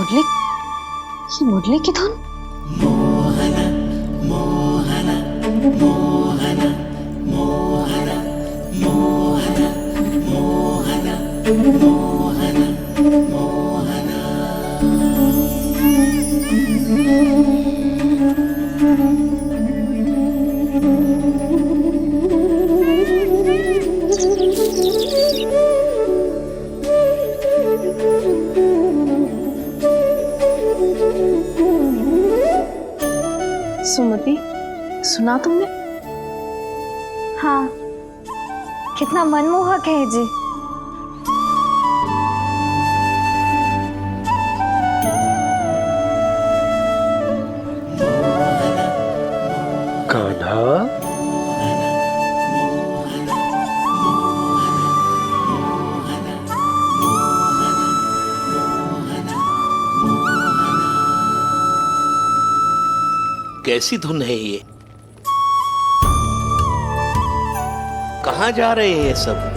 मुरली, ये मुरली की धुन। मोहना मोहना मोहना मोहना मोहना मोहना मोहना मोहना। सुमति, सुना तुमने? हाँ, कितना मनमोहक है जी। कान्हा, कैसी धुन है ये? कहाँ जा रहे हैं ये सब?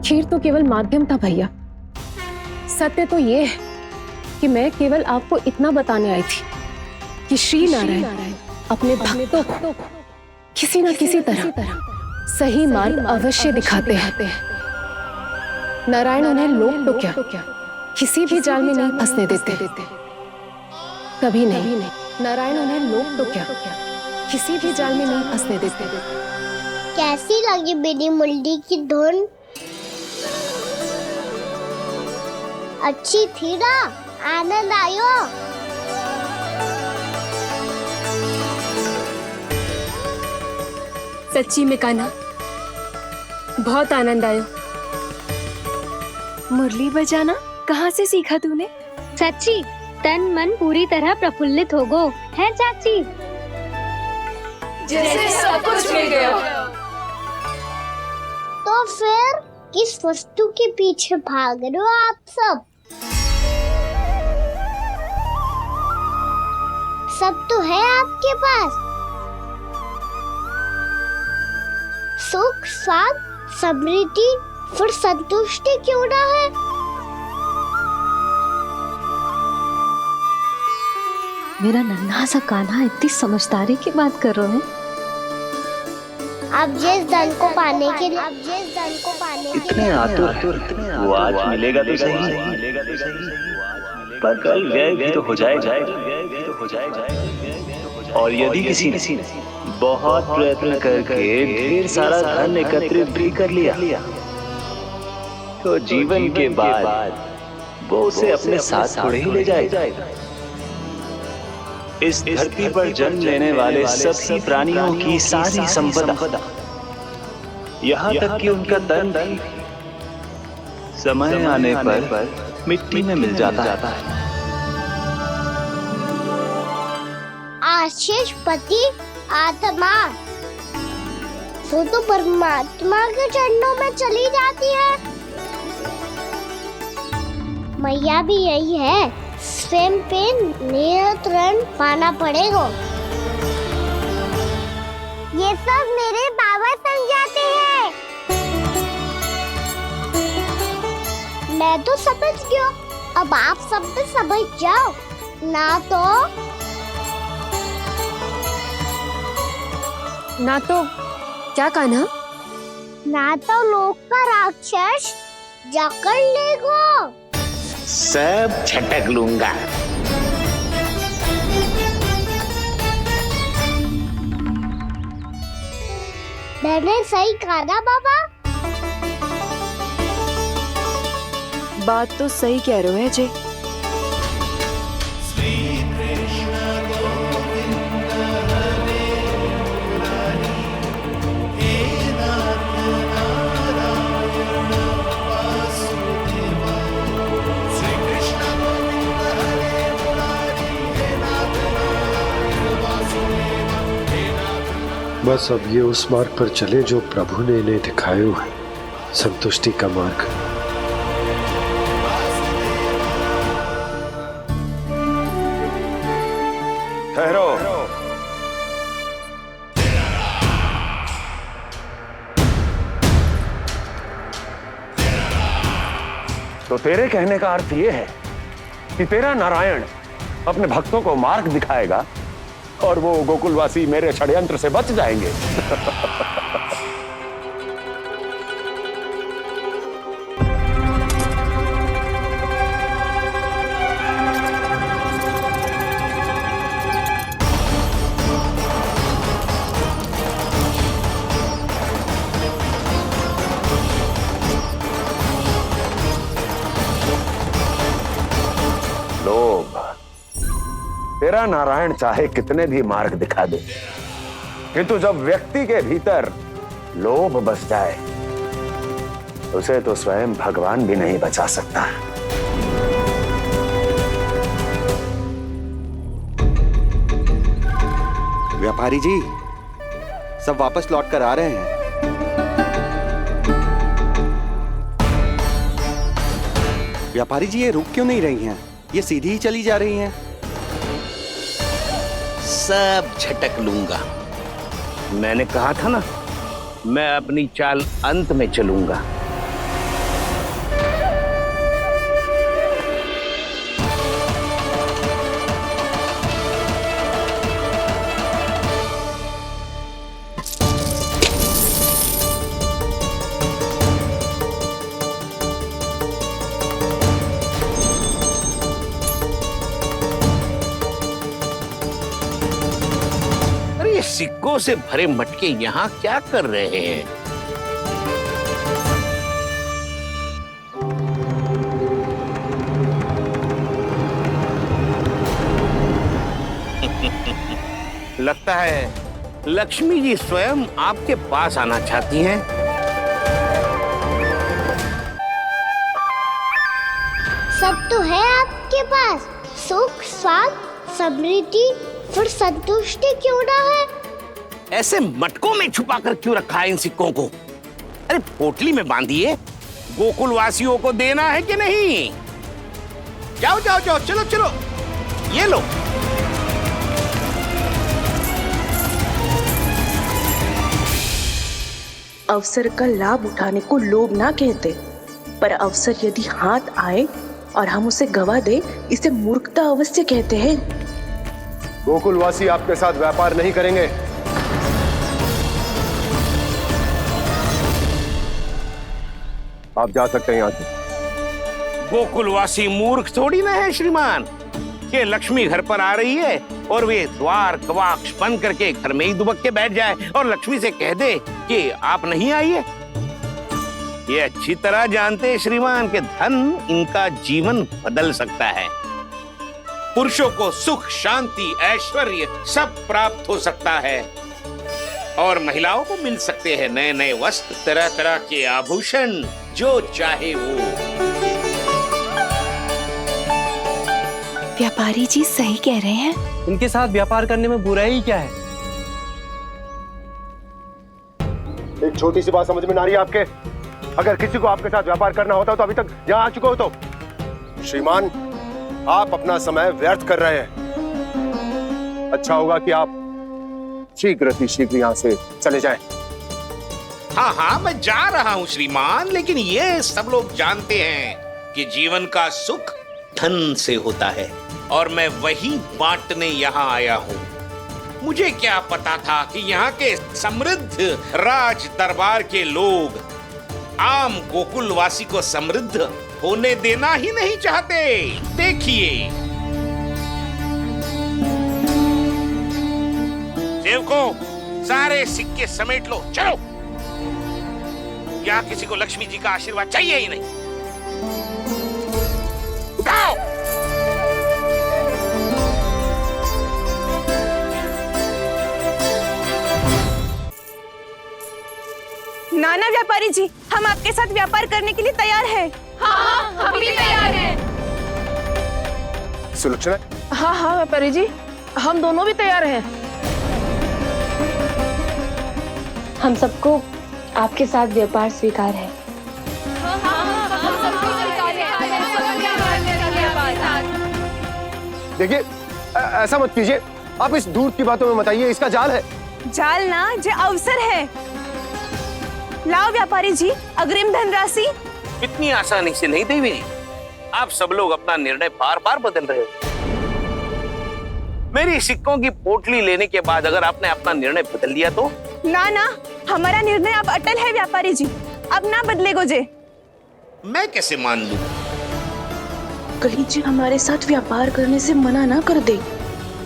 खीर तो केवल माध्यम था भैया। सत्य तो ये है कि मैं केवल आपको इतना बताने आई थी कि श्री नारायण अपने भक्तों को किसी न किसी तरह सही मार्ग अवश्य दिखाते हैं। नारायण उन्हें लोग तो क्या किसी भी जाल में नहीं फंसने देते, कभी नहीं। नारायण उन्हें लोग तो क्या किसी भी जाल में नहीं फंसने देते। कैसी लगी मेरी मुरली की धुन? अच्छी थी ना? आनंद आयो? सच्ची में कान्हा, बहुत आनंद आयो। मुरली बजाना कहाँ से सीखा तूने? सच्ची तन मन पूरी तरह प्रफुल्लित हो गो है चाची। जैसे सब कुछ मिल गया। तो फिर किस वस्तु के पीछे भाग रहे हो आप सब? सब तो है आपके पास। सुख, स्वाद, समृद्धि, फिर संतुष्टि क्यों ना है? मेरा नन्हा सा कान्हा इतनी समझदारी की बात कर रहे हैं। अब जिस धन को पाने के लिए इतने आतुर वो आज मिलेगा तो सही, पर कल व्यय भी तो हो जाएगा। और यदि किसी ने बहुत प्रयत्न करके ढेर सारा धन एकत्रित भी कर लिया, तो जीवन के बाद वो उसे अपने साथ थोड़े ही ले जाएगा। इस धरती पर जन्म लेने वाले सभी प्राणियों की सारी संपदा, यहाँ तक कि उनका तन भी समय आने पर मिट्टी में मिल जाता है। आशीष पति आत्मा तो परमात्मा के चरणों में चली जाती है। मैया भी यही है, स्वयं पे नियंत्रण पाना पड़ेगा। ये सब मेरे बाबा समझाते हैं। मैं तो समझ गया, अब आप सब भी समझ जाओ ना तो क्या कान्हा? ना तो लोक का राक्षस जकड़ लेगा। सब झटक लूंगा। मैंने सही कहा ना बाबा? बात तो सही कह रहे हो अजय। बस अब ये उस मार्ग पर चले जो प्रभु ने इन्हें दिखाया है, संतुष्टि का मार्ग। ठहरो। तो तेरे कहने का अर्थ यह है कि तेरा नारायण अपने भक्तों को मार्ग दिखाएगा और वो गोकुलवासी मेरे षड्यंत्र से बच जाएंगे। लोभ। तेरा नारायण चाहे कितने भी मार्ग दिखा दे, किंतु जब व्यक्ति के भीतर लोभ बस जाए उसे तो स्वयं भगवान भी नहीं बचा सकता। व्यापारी जी, सब वापस लौट कर आ रहे हैं। व्यापारी जी, ये रुक क्यों नहीं रही हैं? ये सीधी ही चली जा रही हैं। सब झटक लूंगा। मैंने कहा था ना, मैं अपनी चाल अंत में चलूंगा। सिक्कों से भरे मटके यहाँ क्या कर रहे हैं? लगता है लक्ष्मी जी स्वयं आपके पास आना चाहती हैं। सब तो है आपके पास, सुख स्वाद समृद्धि, फिर संतुष्टि क्यों ना है? ऐसे मटकों में छुपाकर क्यों रखा है इन सिक्कों को? अरे पोटली में बांधिए, गोकुल वासियों को देना है कि नहीं? जाओ जाओ जाओ, चलो चलो, ये लो। अवसर का लाभ उठाने को लोभ ना कहते, पर अवसर यदि हाथ आए और हम उसे गवा दे, इसे मूर्खता अवश्य कहते हैं। गोकुलवासी आपके साथ व्यापार नहीं करेंगे। आप जा सकते हैं यहाँ से। गोकुलवासी मूर्ख थोड़ी ना है श्रीमान। ये लक्ष्मी घर पर आ रही है और वे द्वार कवाक्ष बंद करके घर में ही दुबक के बैठ जाए और लक्ष्मी से कह दे कि आप नहीं आइए। ये अच्छी तरह जानते हैं श्रीमान कि धन इनका जीवन बदल सकता है। पुरुषों को सुख शांति ऐश्वर्य सब प्राप्त हो सकता है और महिलाओं को मिल सकते हैं नए नए वस्त्र, तरह तरह के आभूषण, जो चाहे वो। व्यापारी जी सही कह रहे हैं। इनके साथ व्यापार करने में बुराई क्या है? एक छोटी सी बात समझ में ना रही है आपके? अगर किसी को आपके साथ व्यापार करना होता तो अभी तक यहाँ आ चुके हो। तो श्रीमान, आप अपना समय व्यर्थ कर रहे हैं। अच्छा होगा कि आप शीघ्र यहाँ से चले जाएं। हाँ हाँ, मैं जा रहा हूँ श्रीमान, लेकिन ये सब लोग जानते हैं कि जीवन का सुख धन से होता है और मैं वही बांटने यहाँ आया हूँ। मुझे क्या पता था कि यहाँ के समृद्ध राज दरबार के लोग आम गोकुलवासी को समृद्ध होने देना ही नहीं चाहते। देखिए सेवकों, सारे सिक्के समेट लो, चलो। यहाँ किसी को लक्ष्मी जी का आशीर्वाद चाहिए ही नहीं। उठाओ। नाना व्यापारी जी, हम आपके साथ व्यापार करने के लिए तैयार हैं। हाँ, हम भी तैयार हैं। सुलक्षणा? हाँ हाँ व्यापारी जी, हम दोनों भी तैयार हैं। हम सबको आपके साथ व्यापार स्वीकार है। देखिए, ऐसा मत कीजिए। आप इस दूर की बातों में मत आइए, इसका जाल है। जाल ना, जो अवसर है। लाओ व्यापारी जी, अग्रिम धनराशि। इतनी आसानी से नहीं देवी। आप सब लोग अपना निर्णय बार बार बदल रहे हो। मेरी सिक्कों की पोटली लेने के बाद अगर आपने अपना निर्णय बदल दिया तो? ना ना, हमारा निर्णय अब अटल है व्यापारी जी, अब ना बदलेगो जे। मैं कैसे मान लूं? कहीं जी हमारे साथ व्यापार करने से मना ना कर दे।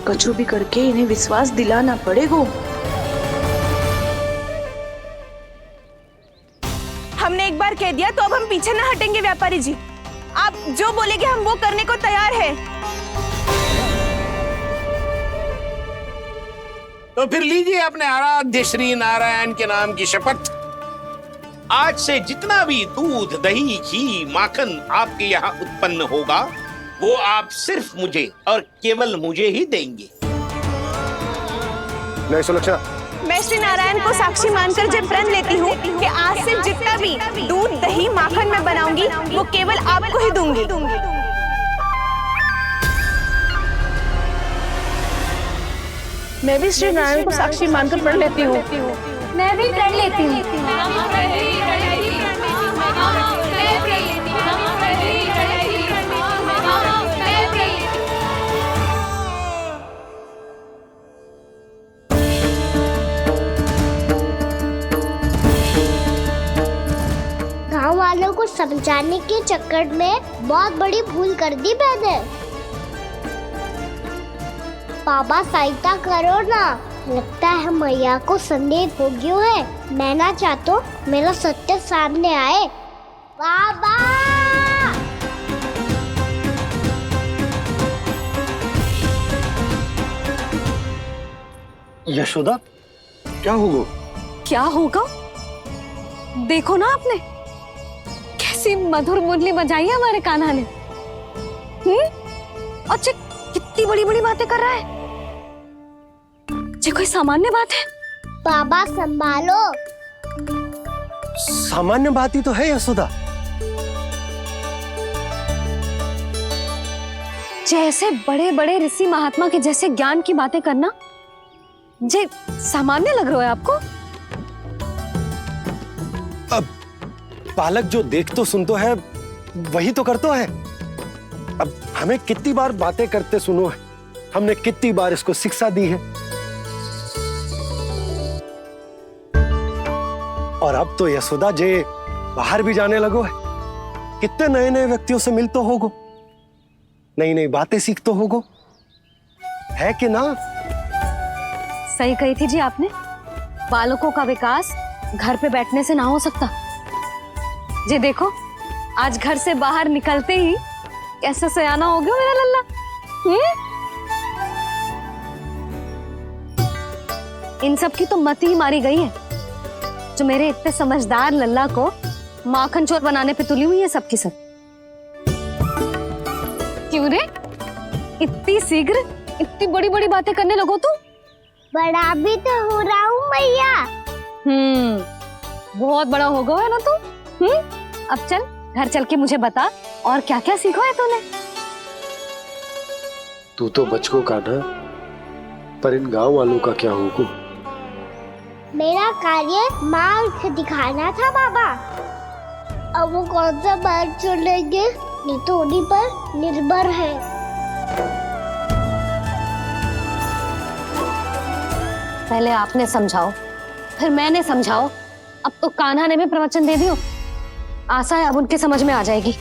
कछु भी करके इन्हें विश्वास दिलाना पड़ेगा। हमने एक बार कह दिया तो अब हम पीछे ना हटेंगे व्यापारी जी। आप जो बोलेंगे हम वो करने को तैयार है। तो फिर लीजिए अपने आराध्य श्री नारायण के नाम की शपथ। आज से जितना भी दूध, दही, घी, माखन आपके यहाँ उत्पन्न होगा वो आप सिर्फ मुझे और केवल मुझे ही देंगे। नहीं सुलक्षणा, मैं श्री नारायण को साक्षी मानकर जब प्रण लेती हूँ कि आज से जितना भी दूध, दही, माखन मैं बनाऊंगी वो केवल आपको ही दूंगी। मैं भी श्री नारायण को साक्षी मानकर प्रण लेती हूँ। मैं भी प्रण लेती हूँ। गाँव वालों को समझाने के चक्कर में बहुत बड़ी भूल कर दी मैंने। बाबा सहायता करो ना, लगता है मैया को संदेह हो गया है। मैं ना चाहता मेरा सत्य सामने आए। बाबा! यशोदा, क्या होगा? क्या होगा? देखो ना आपने कैसी मधुर मुरली बजाई है हमारे कान्हा ने। अच्छा, कितनी बड़ी बड़ी बातें कर रहा है। ये कोई सामान्य बात है? बाबा संभालो। सामान्य बात ही तो है यशोदा। जैसे बड़े बड़े ऋषि महात्मा के जैसे ज्ञान की बातें करना जे सामान्य लग रहा है आपको? अब बालक जो देख तो सुन तो है वही तो करतो है। अब हमें कितनी बार बातें करते सुनो है, हमने कितनी बार इसको शिक्षा दी है। और अब तो यशोदा जे बाहर भी जाने लगो है, कितने नए नए व्यक्तियों से मिलते होगो, नई नई बातें सीखते होगो, है कि ना? सही कही थी जी आपने। बालकों का विकास घर पे बैठने से ना हो सकता। जी देखो, आज घर से बाहर निकलते ही कैसा सयाना हो गया मेरा लल्ला। इन सब की तो मत ही मारी गई है, जो मेरे इतने समझदार लल्ला को माखन चोर बनाने पे तुली हुई है सबकी सब। क्यों रे? इतनी शीघ्र इतनी बड़ी बड़ी बातें करने लगो तू? बड़ा भी तो हो रहा हूँ मैया। बहुत बड़ा हो गया है ना तू। अब चल घर चल के मुझे बता और क्या क्या सीखा है तूने। तू तो बचको का ना, पर इन गांव वालों का क्या होगा? मेरा कार्य मार्ग दिखाना था बाबा। अब वो कौन सा मार्ग चुनेंगे ये तो उन्हीं पर निर्भर है। पहले आपने समझाओ, फिर मैंने समझाओ, अब तो कान्हा ने भी प्रवचन दे दियो। आशा है अब उनके समझ में आ जाएगी।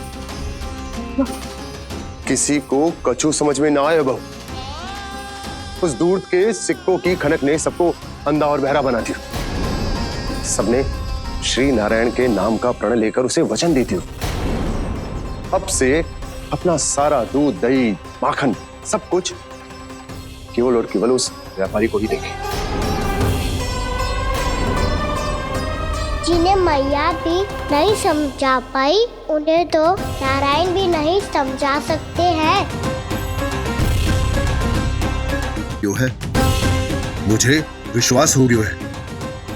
किसी को कछु समझ में ना आए बहू। उस दूर के सिक्कों की खनक ने सबको अंधा और बहरा बना दिया। सबने श्री नारायण के नाम का प्रण लेकर उसे वचन देती हूँ। अब से अपना सारा दूध, दही, माखन सब कुछ केवल और केवल उस व्यापारी को ही देंगे। जिन्हें मैया भी नहीं समझा पाई उन्हें तो नारायण भी नहीं समझा सकते हैं। यो है, मुझे विश्वास हो गया है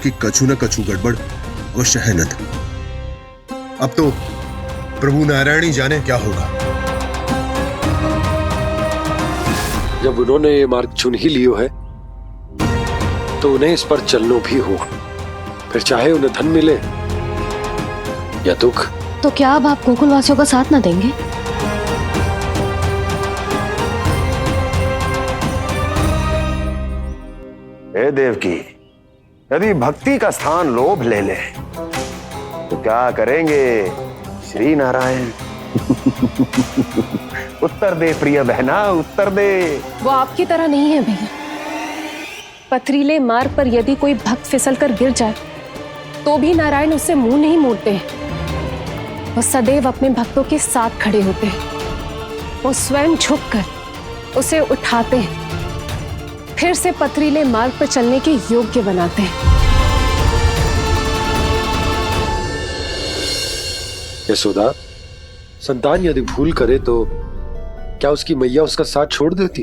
कि कछु न कछु गड़बड़ अवश्य है। नद अब तो प्रभु नारायण ही जाने क्या होगा। जब उन्होंने ये मार्ग चुन ही लियो है तो उन्हें इस पर चलना भी हो, फिर चाहे उन्हें धन मिले या दुख। तो क्या अब आप गोकुल वासियों का साथ ना देंगे? हे देवकी, यदि भक्ति का स्थान लोभ ले ले तो क्या करेंगे श्री नारायण? उत्तर दे प्रिय बहना, उत्तर दे। वो आपकी तरह नहीं है भैया। पथरीले मार्ग पर यदि कोई भक्त फिसलकर गिर जाए तो भी नारायण उससे मुंह नहीं मोड़ते हैं। वो सदैव अपने भक्तों के साथ खड़े होते हैं। वो स्वयं झुककर उसे उठाते हैं, फिर से पथरीले मार्ग पर चलने के योग्य बनाते हैं। यशोदा, संतान यदि भूल करे तो क्या उसकी मैया उसका साथ छोड़ देती?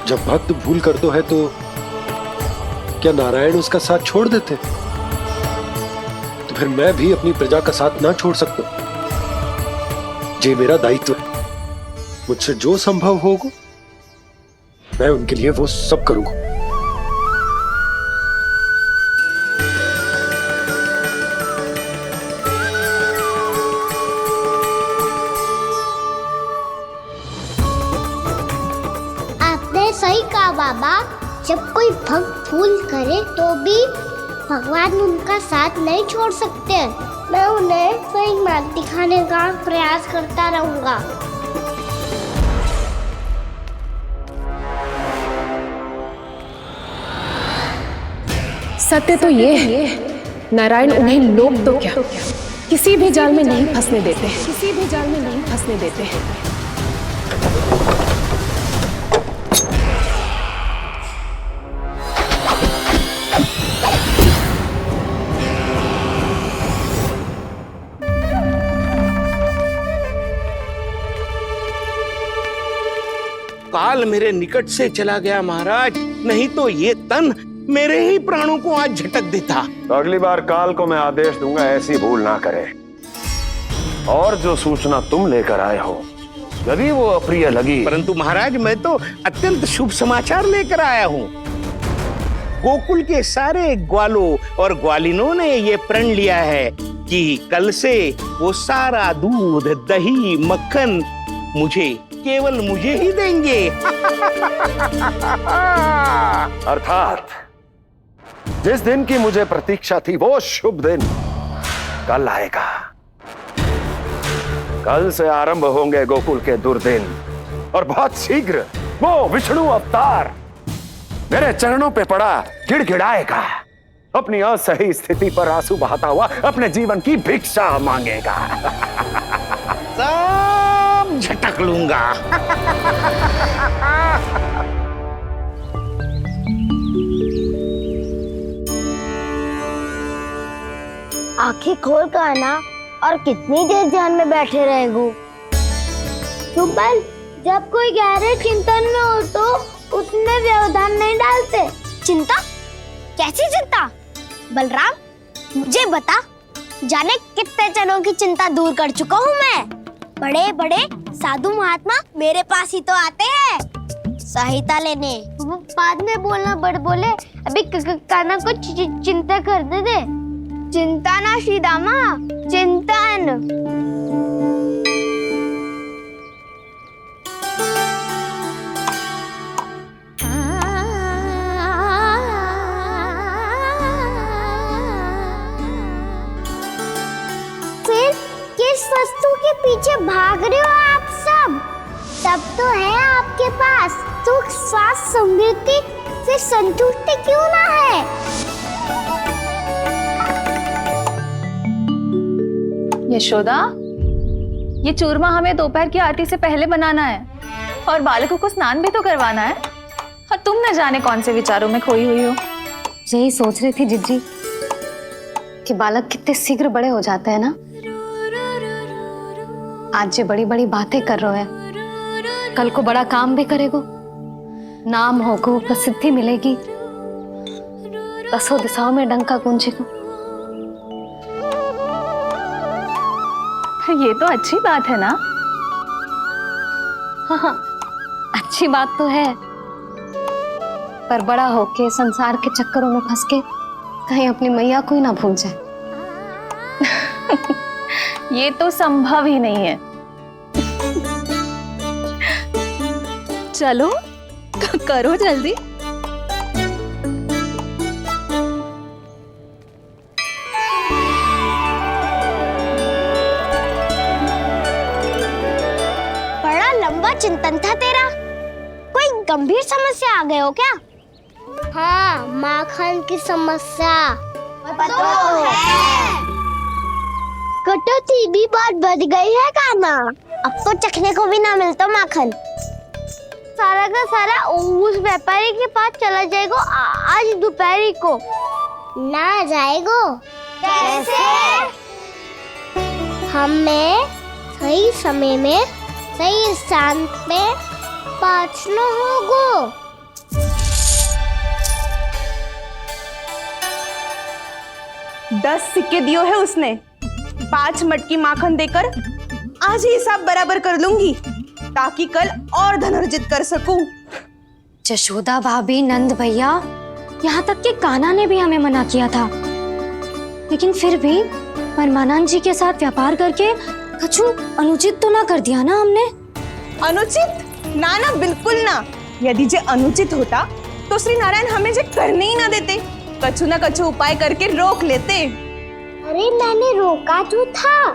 जब भक्त भूल करता है तो क्या नारायण उसका साथ छोड़ देते? तो फिर मैं भी अपनी प्रजा का साथ ना छोड़ सकता। ये मेरा दायित्व है। मुझसे जो संभव होगा मैं उनके लिए वो सब करूंगा। आपने सही कहा बाबा। जब कोई भक्त भूल करे तो भी भगवान उनका साथ नहीं छोड़ सकते। मैं उन्हें सही मार्ग दिखाने का प्रयास करता रहूंगा। सत्य तो ये है, नारायण उन्हें लोग तो क्या किसी भी जाल में नहीं फंसने देते, किसी भी जाल में नहीं फंसने देते हैं। काल मेरे निकट से चला गया महाराज, नहीं तो ये तन मेरे ही प्राणों को आज झटक देता। तो अगली बार काल को मैं आदेश दूंगा ऐसी भूल ना करे। और जो सूचना तुम लेकर आए हो यदि वो अप्रिय लगी। परंतु महाराज मैं तो अत्यंत शुभ समाचार लेकर आया हूँ। गोकुल के सारे ग्वालों और ग्वालिनों ने ये प्रण लिया है कि कल से वो सारा दूध, दही, मक्खन मुझे, केवल मुझे ही देंगे। अर्थात जिस दिन की मुझे प्रतीक्षा थी वो शुभ दिन कल आएगा। कल से आरंभ होंगे गोकुल के दुर्दिन और बहुत शीघ्र वो विष्णु अवतार मेरे चरणों पे पड़ा गिड़गिड़ाएगा। अपनी असही स्थिति पर आंसू बहाता हुआ अपने जीवन की भिक्षा मांगेगा। सब झटक लूंगा। आंखें खोल कर आना और कितनी देर ध्यान में बैठे रहेगो? सुबह जब कोई गहरे चिंतन में हो तो उसमें व्यवधान नहीं डालते। चिंता? कैसी चिंता? बलराम, मुझे बता, जाने कितने जनों की चिंता दूर कर चुका हूँ मैं। बड़े बड़े साधु महात्मा मेरे पास ही तो आते हैं सहायता लेने। वो बाद में बोलना बड़ बोले, अभी काना को चिंता करने दे। चिंता ना श्रीदामा, चिंतन। फिर किस वस्तु के पीछे भाग रहे हो आप सब? सब तो है आपके पास, सुख स्वास्थ्य समृद्धि से संतुष्टि क्यों ना है? यशोदा, ये चूरमा हमें दोपहर की आरती से पहले बनाना है और बालकों को स्नान भी तो करवाना है, और तुम न जाने कौन से विचारों में खोई हुई हो। यही सोच रही थी जिज्जी कि बालक कितने शीघ्र बड़े हो जाते हैं ना। आज जो बड़ी बड़ी बातें कर रहे हैं, कल को बड़ा काम भी करेगो, नाम होगो, प्रसिद्धि मिलेगी, दसों दिशाओं में डंका गूंजेगो। ये तो अच्छी बात है ना? हाँ, अच्छी बात तो है, पर बड़ा होके संसार के चक्करों में फंस के कहीं अपनी मैया को ही ना भूल जाए। ये तो संभव ही नहीं है। चलो करो जल्दी। बड़ा लंबा चिंतन था तेरा। कोई गंभीर समस्या आ गए हो क्या? हाँ, माखन की समस्या तो है। कटौती भी बहुत बढ़ गई है काना। अब तो चखने को भी ना मिलता माखन। सारा का सारा उस व्यापारी के पास चला जाएगा आज दोपहर को। ना जाएगो? कैसे? हमें सही समय में सही स्थान पे पहुंचना होगा। 10 सिक्के दियो है उसने, 5 मटकी माखन देकर आज ही हिसाब बराबर कर लूंगी ताकि कल और धन अर्जित कर सकूं। जशोदा भाभी, नंद भैया, यहाँ तक कि कान्हा ने भी हमें मना किया था, लेकिन फिर भी परमानंद जी के साथ व्यापार करके कछु अनुचित तो ना कर दिया ना हमने? अनुचित? ना ना, बिल्कुल ना। यदि जे अनुचित होता तो श्री नारायण हमें जे करने ही ना देते, कछु ना कछु उपाय करके रोक लेते। अरे मैंने रोका तो था।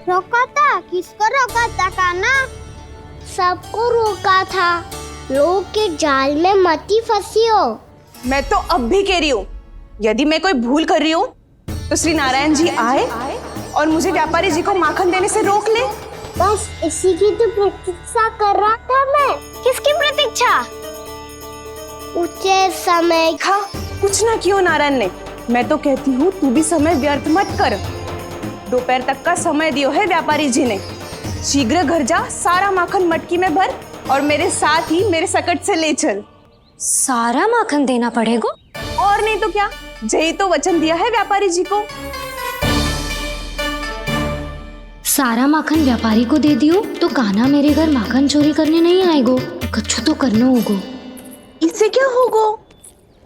रोका था? किसको रोका था कान्हा? सबको रोका था। लोग के जाल में मत ही फंसी हो। मैं तो अब भी कह रही हूँ, यदि मैं कोई भूल कर रही हूँ तो श्री नारायण जी आए और मुझे व्यापारी जी को माखन देने से रोक ले। बस इसी की तो प्रतीक्षा कर रहा था मैं। किसकी प्रतीक्षा? उचित समय का। कुछ ना क्यों नारायण ने, मैं तो कहती हूँ तू भी समय व्यर्थ मत कर। दोपहर तक का समय दियो है व्यापारी जी ने। शीघ्र घर जा, सारा माखन मटकी में भर और मेरे साथ ही मेरे सकट से ले चल। सारा माखन देना पड़ेगा? और नहीं तो क्या, जय तो वचन दिया है व्यापारी जी को। सारा माखन व्यापारी को दे दियो तो कान्हा मेरे घर माखन चोरी करने नहीं आएगो। कछु तो करना होगा। इससे क्या होगा?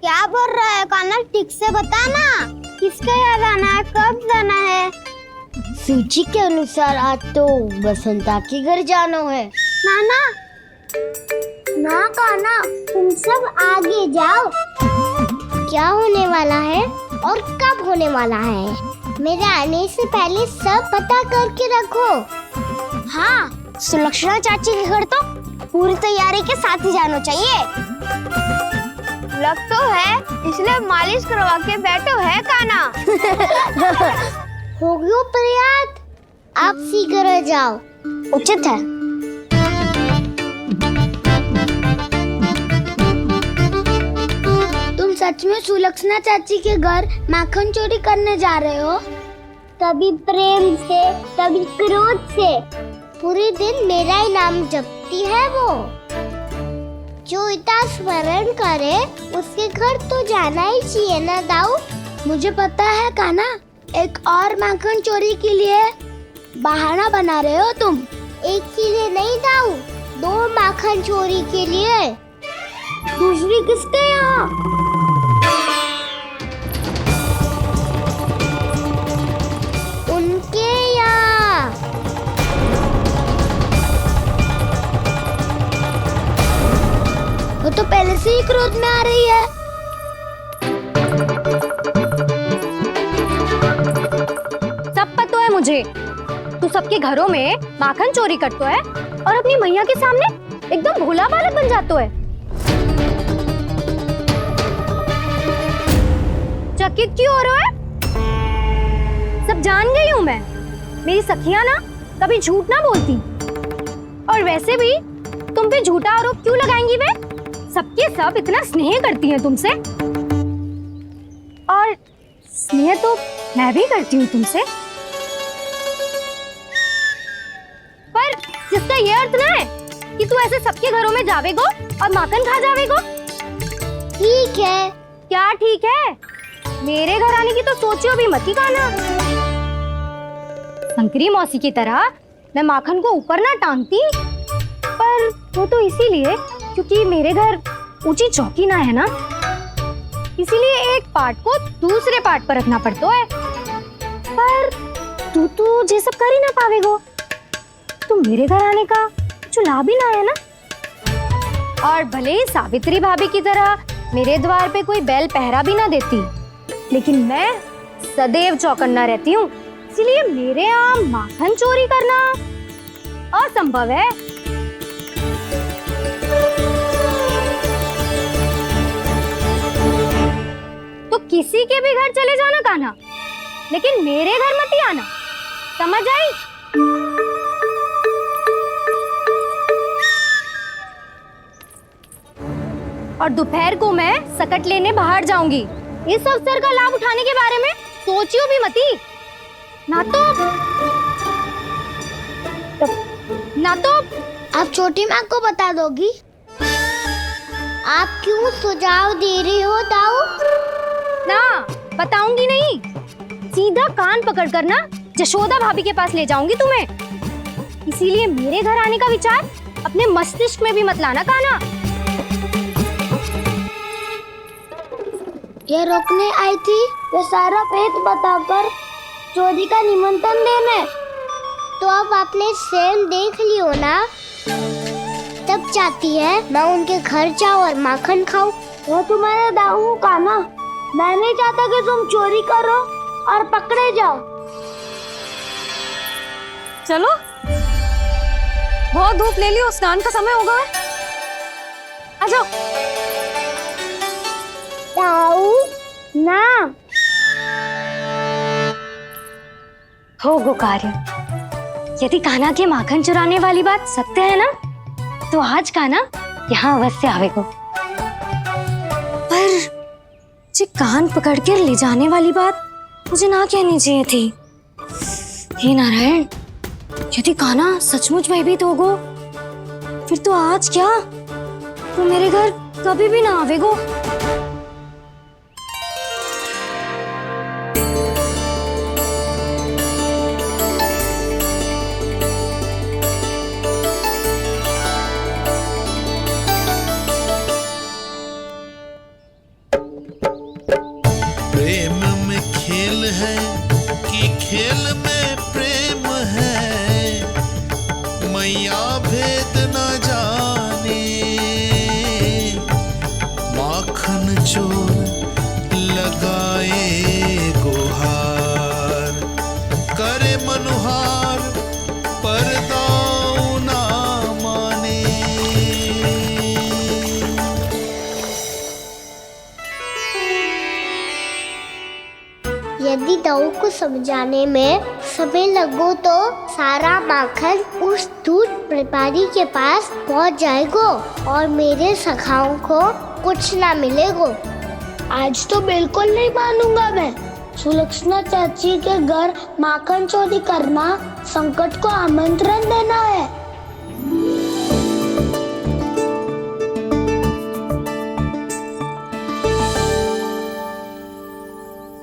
क्या बोल रहा है कान्हा? ठीक से बता ना, किसका याद आना है, कब जाना है? सूची के अनुसार आज तो बसंता के घर जाना है। नाना, ना कान्हा, तुम सब आगे जाओ। क्या होने वाला है और कब होने वाला है, मेरे आने से पहले सब पता करके रखो। हाँ, सुलक्षणा चाची के घर तो पूरी तैयारी के साथ ही जाना चाहिए। लग तो है, इसलिए मालिश करवा के बैठो है कान्हा। हो गयो प्रयास, आप शीघ्र जाओ, उचित है। तुम सच में सुलक्षणा चाची के घर माखन चोरी करने जा रहे हो? कभी प्रेम से, कभी क्रोध से, पूरे दिन मेरा ही नाम जपती है वो। जो इतना स्मरण करे उसके घर तो जाना ही चाहिए ना दाऊ। मुझे पता है कान्हा, एक और माखन चोरी के लिए बहाना बना रहे हो तुम। एक के लिए नहीं दाऊ, 2 माखन चोरी के लिए। दूसरी किसके यहाँ? उनके यहाँ। वो तो पहले से ही क्रोध में आ रही है। सब पता है मुझे, तू सबके घरों में माखन चोरी करतो है और अपनी मैया के सामने एकदम भोला बालक बन जातो है। चकित क्यों हो रहे हो? सब जान गई हूँ मैं, मेरी सखियां ना कभी झूठ ना बोलती। और वैसे भी तुम पे झूठा आरोप क्यों लगाएंगी वे? सबके सब इतना स्नेह करती हैं तुमसे, और स्नेह तो मैं भी करती हूँ तुमसे। पर जिसका ये अर्थ ना है कि तू ऐसे सबके घरों में जावेगो और माखन खा जावेगो। ठीक है। क्या ठीक है? मेरे घर आने की तो सोचियो भी मत ही कान्हा। शंकरी मौसी की तरह मैं माखन को ऊपर ना टांगती, पर वो तो इसीलिए क्योंकि मेरे घर ऊंची चौकी ना है ना, इसीलिए एक पार्ट को दूसरे पार्ट पर रखना पड़ता है। पर तू ये सब कर ही ना पावेगो, तो मेरे घर आने का कुछ लाभ ही ना है ना। और भले ही सावित्री भाभी की तरह मेरे द्वार पे कोई बैल पहरा भी ना देती, लेकिन मैं सदैव चौकन्ना रहती हूँ, इसलिए मेरे यहाँ माखन चोरी करना असंभव है। तो किसी के भी घर चले जाना कान्हा, लेकिन मेरे घर मत ही आना, समझ आई? और दोपहर को मैं सकट लेने बाहर जाऊंगी। इस अवसर का लाभ उठाने के बारे में सोचियो भी मती, ना तो आप छोटी माँ को बता दोगी? आप क्यों सुझाव दे रही हो दाऊ? ना, बताऊंगी नहीं, सीधा कान पकड़ कर ना जशोदा भाभी के पास ले जाऊंगी तुम्हें। इसीलिए मेरे घर आने का विचार अपने मस्तिष्क में भी मत लाना कान्हा। ये रोकने आई थी ये सारा भेद बताकर चोरी का निमंत्रण देने। तो अब आपने स्वयं देख लियो ना, तब चाहती है मैं उनके घर जाऊँ और माखन खाऊं। वो तुम्हारे दाऊ का ना, मैं नहीं चाहता कि तुम चोरी करो और पकड़े जाओ। चलो, बहुत धूप ले लियो, स्नान का समय होगा। आ जाओ। दाऊ ना हो गो कार्य। यदि कान्हा के माखन चुराने वाली बात सत्य है ना, तो आज कान्हा यहाँ अवश्य आवेगो। पर जे कान पकड़ कर ले जाने वाली बात मुझे ना कहनी चाहिए थी। हे नारायण, यदि कान्हा सचमुच भयभीत होगो, फिर तो आज क्या, तो मेरे घर कभी भी ना आवेगो। प्रेम में खेल है कि खेल में प्रेम है, मैया भेद न जाने। माखन चोर लगाए गुहार, करे मनुहार पर दाऊ ना माने। यदि दाऊ को समझाने में समय लगो तो सारा माखन उस दूध व्यापारी के पास पहुंच जाएगो और मेरे सखाओं को कुछ ना मिलेगो। आज तो बिल्कुल नहीं मानूंगा मैं। सुलक्षणा चाची के घर माखन चोरी करना संकट को आमंत्रण देना है।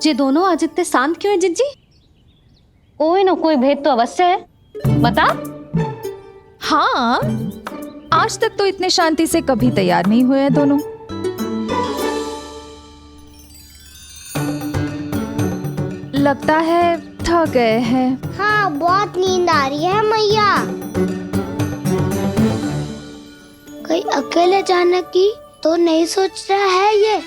ये दोनों आज इतने शांत क्यों है जिज्जी? कोई ना कोई भेद तो अवश्य है, बता। हाँ, आज तक तो इतने शांति से कभी तैयार नहीं हुए हैं दोनों। लगता है थक गए हैं। हाँ, बहुत नींद आ रही है मैया। कहीं अकेले जाने की तो नहीं सोच रहा है ये?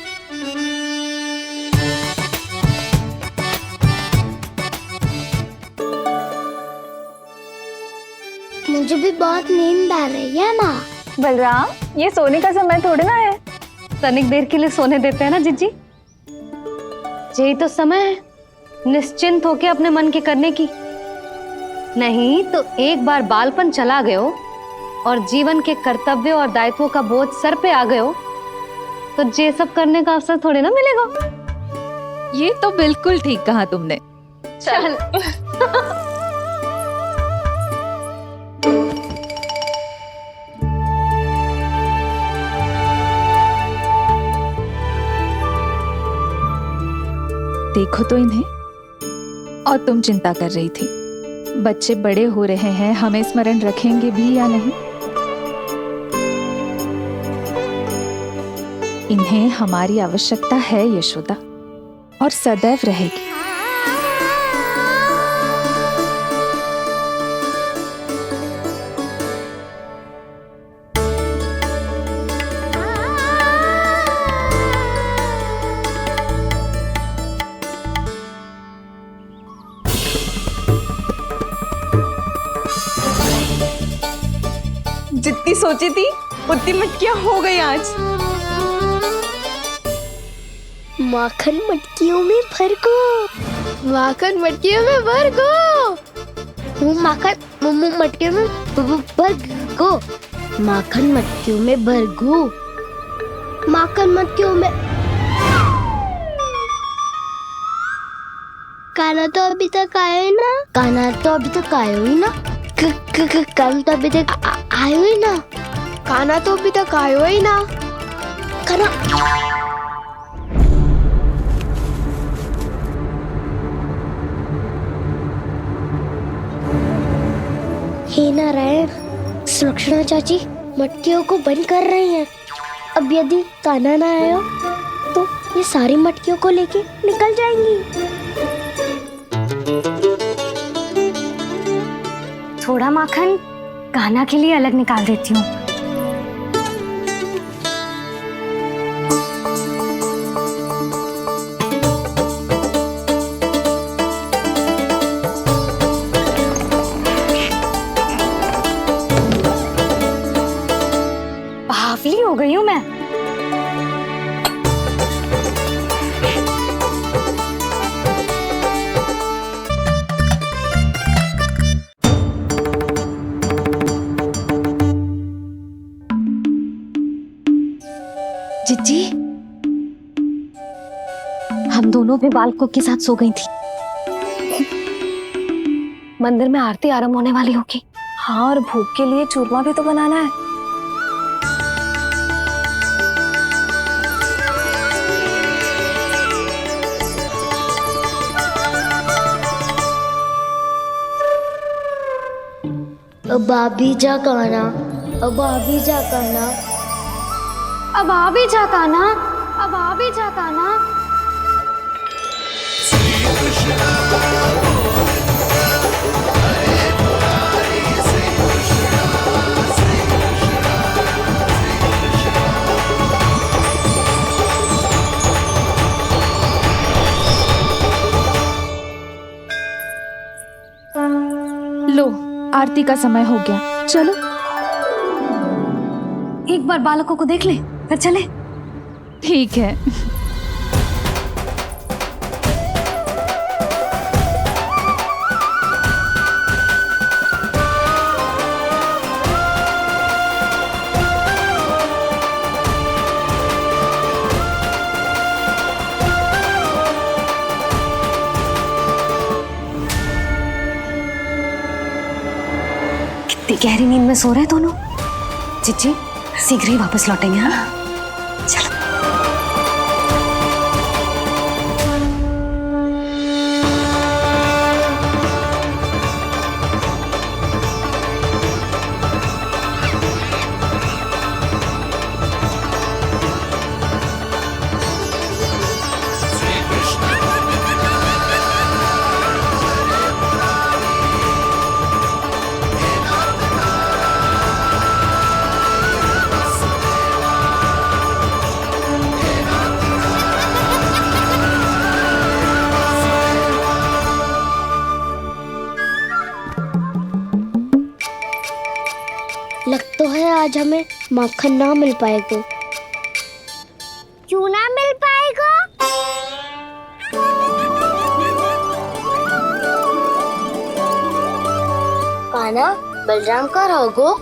मुझे भी बहुत नींद आ रही है माँ। बलराम, ये सोने का समय थोड़ी ना है। तनिक देर के लिए सोने देते हैं ना जिज्जी। यही तो समय है निश्चिंत होके अपने मन के करने की। नहीं तो एक बार बालपन चला गयो और जीवन के कर्तव्यों और दायित्वों का बोझ सर पे आ गयो तो ये सब करने का अवसर थोड़ी ना मिलेगा। ये तो बिल्कुल ठीक कहा तुमने। चल। देखो तो इन्हें। और तुम चिंता कर रही थी बच्चे बड़े हो रहे हैं, हमें स्मरण रखेंगे भी या नहीं। इन्हें हमारी आवश्यकता है यशोदा, और सदैव रहेगी। जितनी सोची थी उतनी मटकियां हो गई आज। माखन मटकियों में भर को, माखन मटकियों में भर को, माखन मटकियों में भर को, माखन मटकियों में भर को, माखन मटकियों में। काना तो अभी तक आया ही ना, काना तो अभी तक आया ही ना, काना तो अभी तक आयो ही ना, काना तो अभी तक आयो ही ना, काना। हे नारायण, सुलक्षणा चाची मटकियों को बंद कर रही हैं। अब यदि काना ना आया तो ये सारी मटकियों को लेके निकल जाएंगी। थोड़ा माखन कान्हा के लिए अलग निकाल देती हूँ। बावली हो गई हूँ मैं। जिज्जी, हम दोनों भी बालकों के साथ सो गई थी। मंदिर में आरती आरंभ होने वाली होगी। हाँ, और भोग के लिए चूरमा भी तो बनाना है। अब आ भी जा काना, अब आ भी जा काना, अब आ भी जा कान्हा, अब आ भी जा कान्हा। लो, आरती का समय हो गया, चलो। एक बार बालकों को देख ले, फिर चले। ठीक है। इतनी गहरी नींद में सो रहे हैं दोनों। चिच्ची शीघ्र ही वापस लौटेंगे। हाँ चलो। लग तो है आज हमें माखन ना मिल पाएगा। क्यों ना मिल पाएगा? कान्हा, बलराम का रहोगो?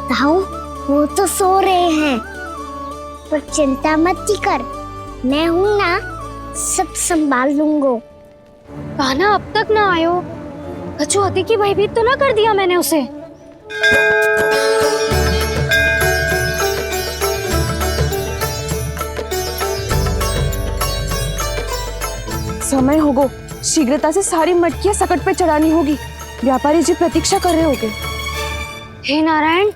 ताऊ, वो तो सो रहे हैं, पर चिंता मत कर, मैं हूँ ना, सब संभाल लूंगा। कान्हा अब तक ना आयो, कचौती की भयभीत तो ना कर दिया मैंने उसे? समय होगो, शीघ्रता से सारी मटकियां सकट पे चढ़ानी होगी। व्यापारी जी प्रतीक्षा कर रहे होंगे। हे नारायण,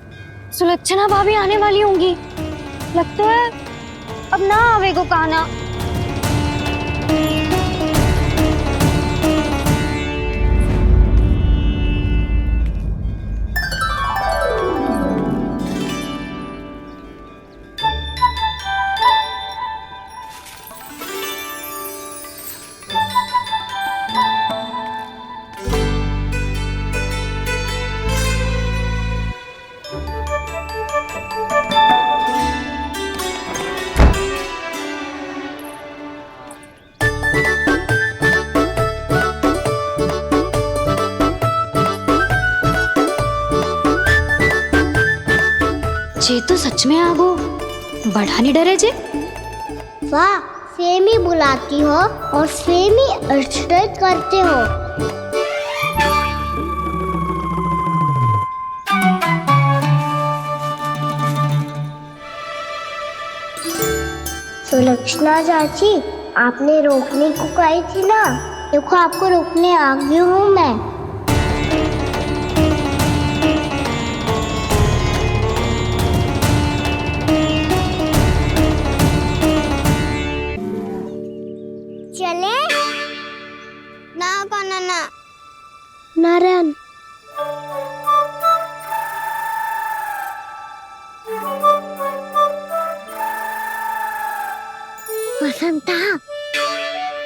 सुलक्षणा भाभी आने वाली होंगी। लगता है अब ना आवेगो कान्हा। जे तो सच में आगो, बढ़ा नहीं डरे जे। वाह, सेम ही बुलाती हो और सेम ही अर्चना करते हो। सुलक्षणा चाची, आपने रोकने को कही थी ना, देखो आपको रोकने आ गई हूँ मैं। चले ना कान्हा ना। नारायण, बसंता,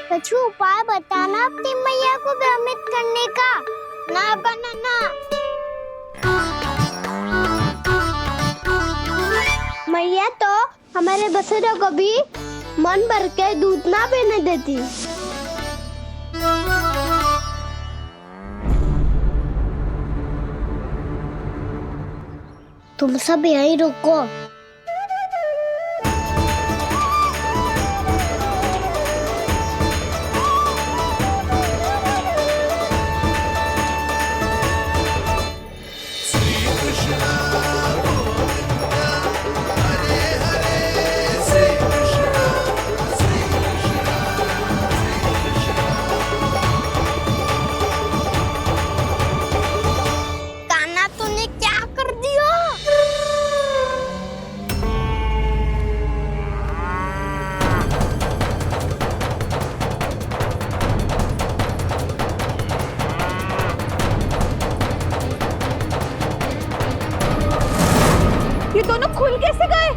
कुछ उपाय बताना अपनी मैया को भ्रमित करने का। ना कान्हा ना। मैया तो हमारे बसेरों को भी मन भर के दूध ना पीने देती। तुम सब यहीं रुको। ये दोनों खुल कैसे गए?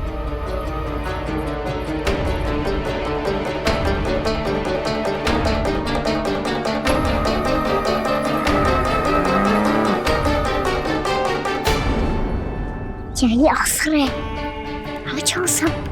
चाहिए अक्सर है। अब जाओ सब।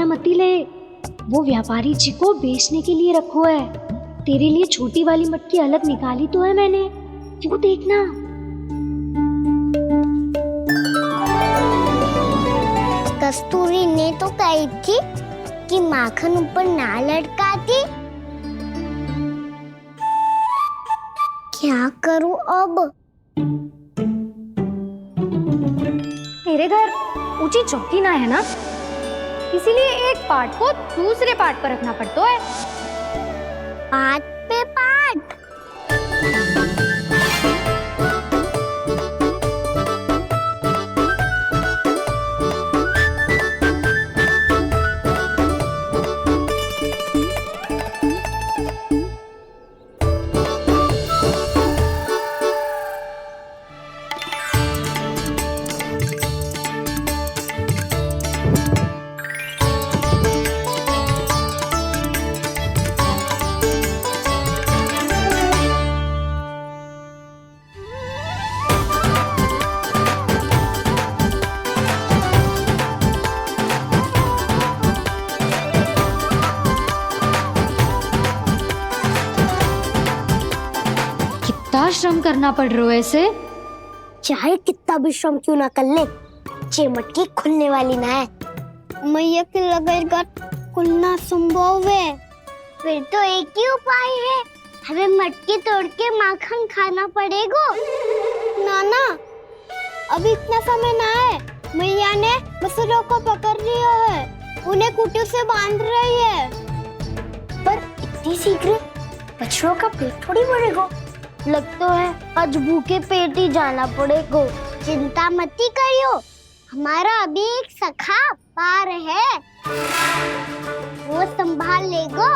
मती ले, वो व्यापारी जी को बेचने के लिए रखो है। तेरे लिए छोटी वाली मटकी अलग निकाली तो है मैंने, वो देखना। कस्तूरी ने तो कही थी कि माखन ऊपर ना लटकाती। क्या करूं अब? तेरे घर ऊंची चौकी ना है ना, इसीलिए एक पार्ट को दूसरे पार्ट पर रखना पड़ता है। पार्ट पे पार्ट। श्रम करना पड़ रहा है ऐसे। चाहे कितना भी श्रम क्यों ना कर ले, ये मटकी खुलने वाली ना है। मैया के लगेगा खुलना संभव है। फिर तो एक ही उपाय है, हमें मटकी तोड़ के माखन खाना पड़ेगा। नाना, अभी इतना समय ना है। मैया ने बछड़ों को पकड़ लिया है, उन्हें कुटी से बांध रही है। पर इतनी शीघ्र बछड़ों का पेट थोड़ी भरेगा। लगता है आज भूखे पेट ही जाना पड़ेगा। चिंता मत करियो, हमारा अभी एक सखा पार है, वो संभाल लेगा।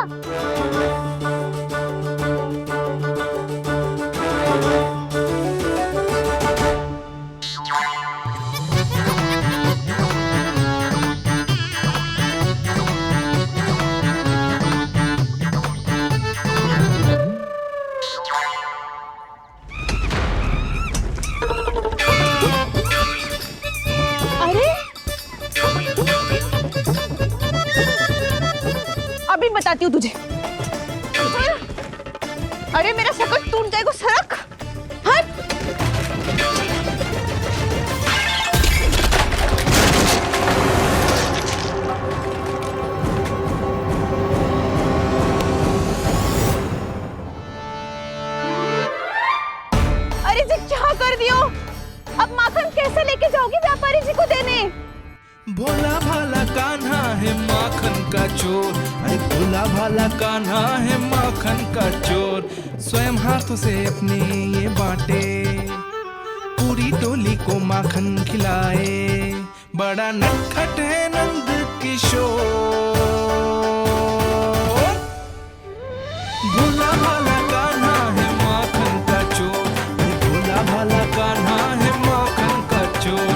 अभी बताती हूँ तुझे। अरे मेरा सकट टूट जाएगा, सरक हट। अरे जी क्या कर दियो? अब माखन कैसे लेके जाओगी व्यापारी जी को देने? भोला भाला कान्हा है माखन का चोर, अरे भोला भाला कान्हा है माखन का चोर। स्वयं हाथों से अपने ये बांटे, पूरी टोली को माखन खिलाए। बड़ा नटखट है नंद किशोर। भोला भाला कान्हा है माखन का चोर, अरे भोला भाला कान्हा है माखन का चोर।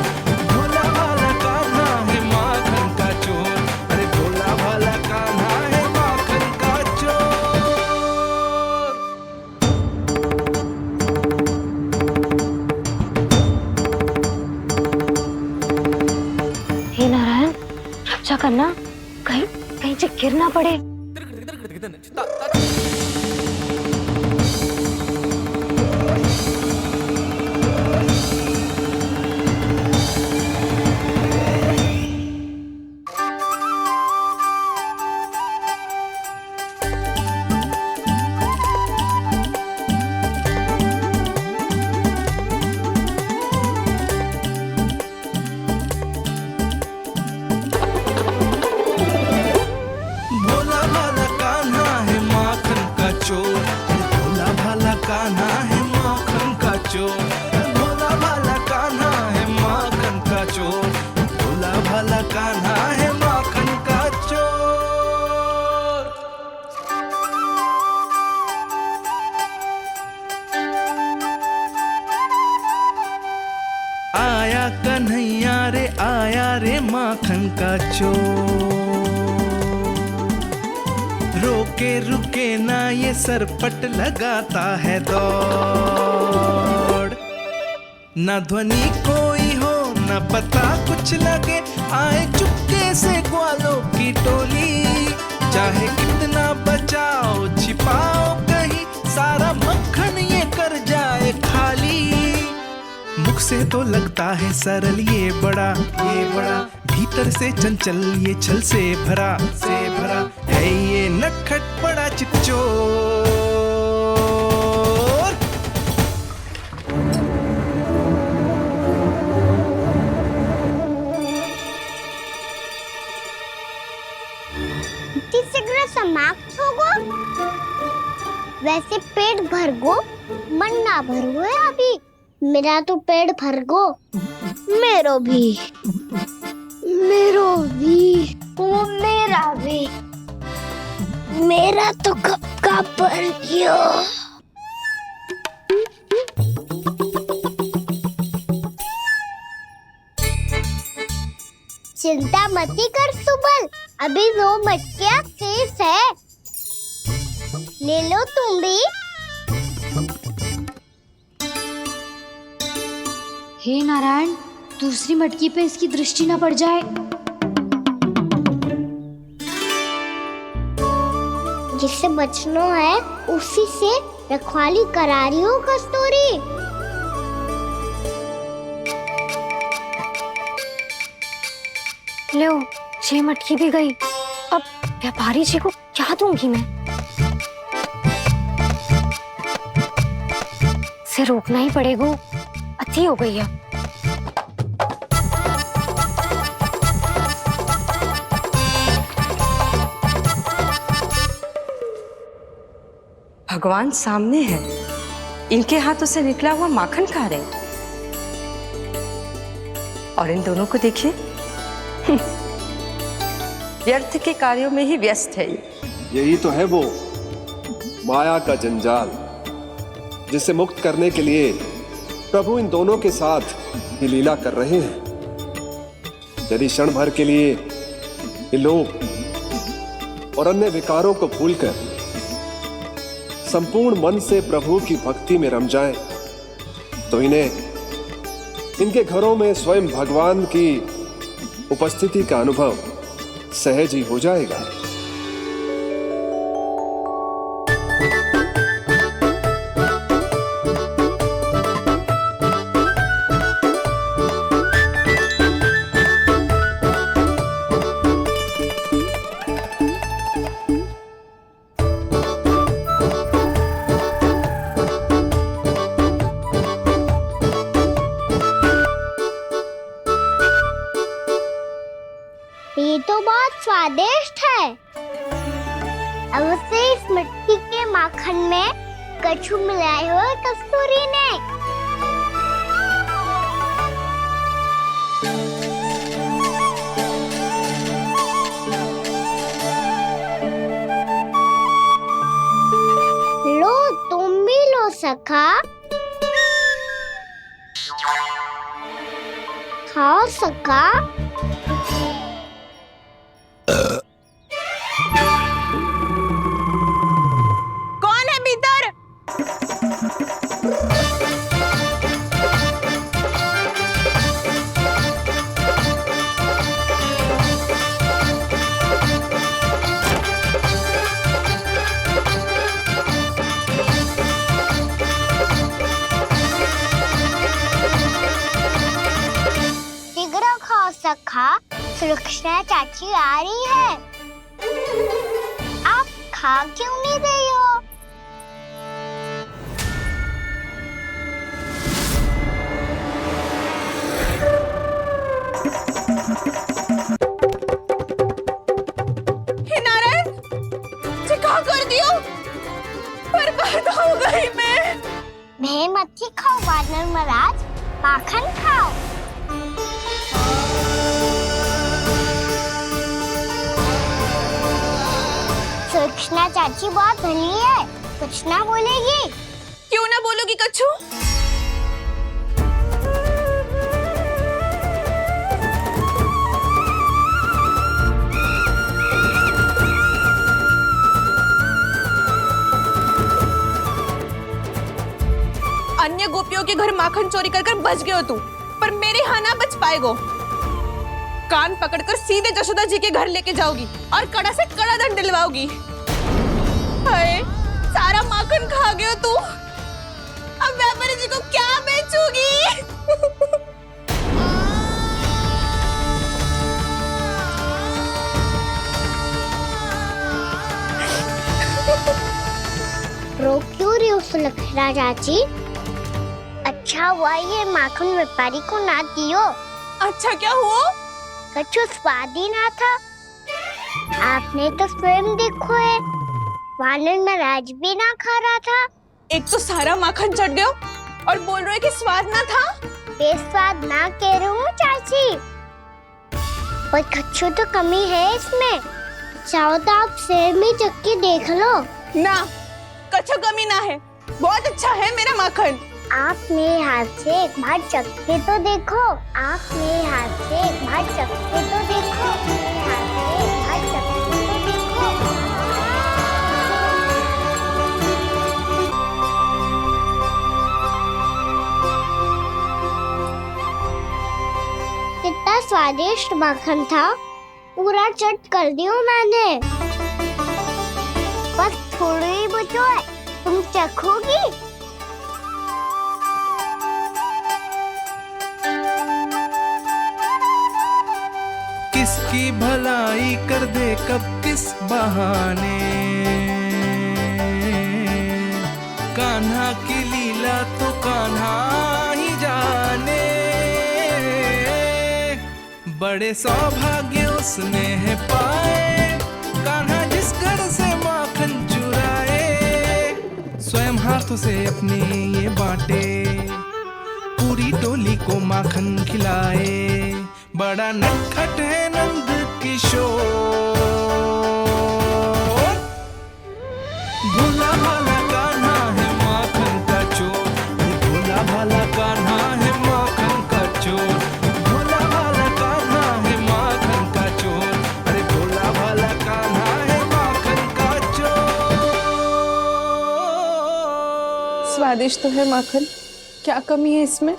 करना, कहीं कहीं से गिर ना पड़े। कन्हैया रे आया रे माखन का चोर। रोके रुके ना ये सरपट लगाता है दौड़। ना ध्वनि कोई हो न पता कुछ लगे, आए चुपके से ग्वालों की टोली। चाहे कितना बचाओ छिपाओ कहीं, सारा मक्खन ये कर जाए खाली। मुख से तो लगता है सरल ये बड़ा भीतर से चंचल ये छल से भरा है ये नटखट बड़ा चिच्चोर। शीघ्र समाप्त होगो, वैसे पेट भर गो मन ना भरो है अभी। मेरा तो पेट भर गो, मेरो भी ओ मेरा भी, मेरा तो कब का भर गयो। चिंता मत कर सुबल, अभी 2 मटकियाँ शेष है, ले लो तुम भी। हे नारायण, दूसरी मटकी पे इसकी दृष्टि न पड़ जाए। जिससे बचना है उसी से रखवाली करा रही हो कस्तूरी। लो, 6 मटकी भी गई। अब व्यापारी जी को क्या दूंगी मैं? इसे रोकना ही पड़ेगा, अति हो गई है। भगवान सामने है, इनके हाथों से निकला हुआ माखन खा रहे, और इन दोनों को देखिए व्यर्थ के कार्यों में ही व्यस्त है। यही तो है वो माया का जंजाल, जिसे मुक्त करने के लिए प्रभु इन दोनों के साथ ये लीला कर रहे हैं। यदि क्षण भर के लिए ये लोभ और अन्य विकारों को भूलकर संपूर्ण मन से प्रभु की भक्ति में रम जाएं, तो इनके घरों में स्वयं भगवान की उपस्थिति का अनुभव सहज ही हो जाएगा। ये तो बहुत स्वादिष्ट है। अब से इस मिट्टी के माखन में कछु मिलाए हुए कस्तूरी ने। लो, तुम भी लो सखा, खाओ सखा। कौन है भीतर? शीघ्र खाओ सखा, सुलक्षणा चाची आ रही है। आप खा क्यों नहीं रही हो? हे नारायण, क्या कर दियो? बर्बाद हो गई मैं। भय मत ही खाओ वानर महाराज, माखन खाओ। सुलक्षणा चाची बहुत भली है, कुछ ना बोलेगी। क्यों ना बोलोगी कच्छू? अन्य गोपियों के घर माखन चोरी कर बच गए हो तू, पर मेरे यहाँ ना बच पाएगो। कान पकड़कर सीधे जशोदा जी के घर लेके जाओगी और कड़ा से कड़ा दंड दिलवाओगी। हाय, सारा माखन खा गए हो तू। अब व्यापारी जी को क्या बेचूगी? रो क्यों रही हो सुलक्षणा चाची? अच्छा हुआ ये माखन व्यापारी को ना दियो। अच्छा क्या हुआ? कछु स्वाद ही ना था। आपने तो स्वयं देखो है, वानर महाराज भी ना खा रहा था। एक तो सारा माखन चढ़ गया और बोल रहे कि स्वाद ना था। बेस्वाद ना कह रही हूँ चाची, पर कछु तो कमी है इसमें। चाहो तो आप सेब में चख के देख लो। ना, कछु कमी ना है, बहुत अच्छा है मेरा माखन। आप मेरे हाथ से एक बार चख के तो देखो। आप मेरे हाथ से एक बार चख के तो देखो। मेरे हाथ से एक बार चख के तो देखो। कितना स्वादिष्ट माखन था, पूरा चट कर दियो मैंने। बस थोड़ी ही बचो है, तुम चखोगी? किसकी भलाई कर दे कब किस बहाने, कान्हा की लीला तो कान्हा ही जाने। बड़े सौभाग्य उसने है पाए, कान्हा जिस घर से माखन चुराए। स्वयं हाथों से अपने ये बांटे, पूरी टोली को माखन खिलाए। बड़ा नटखट है नंद किशोर, भोला भाला कान्हा है माखन का चोर। भोला भाला कान्हा है माखन का चोर। भोला भाला कान्हा है माखन का चोर। अरे भोला भाला कान्हा है माखन का चोर। स्वादिष्ट तो है माखन, क्या कमी है इसमें?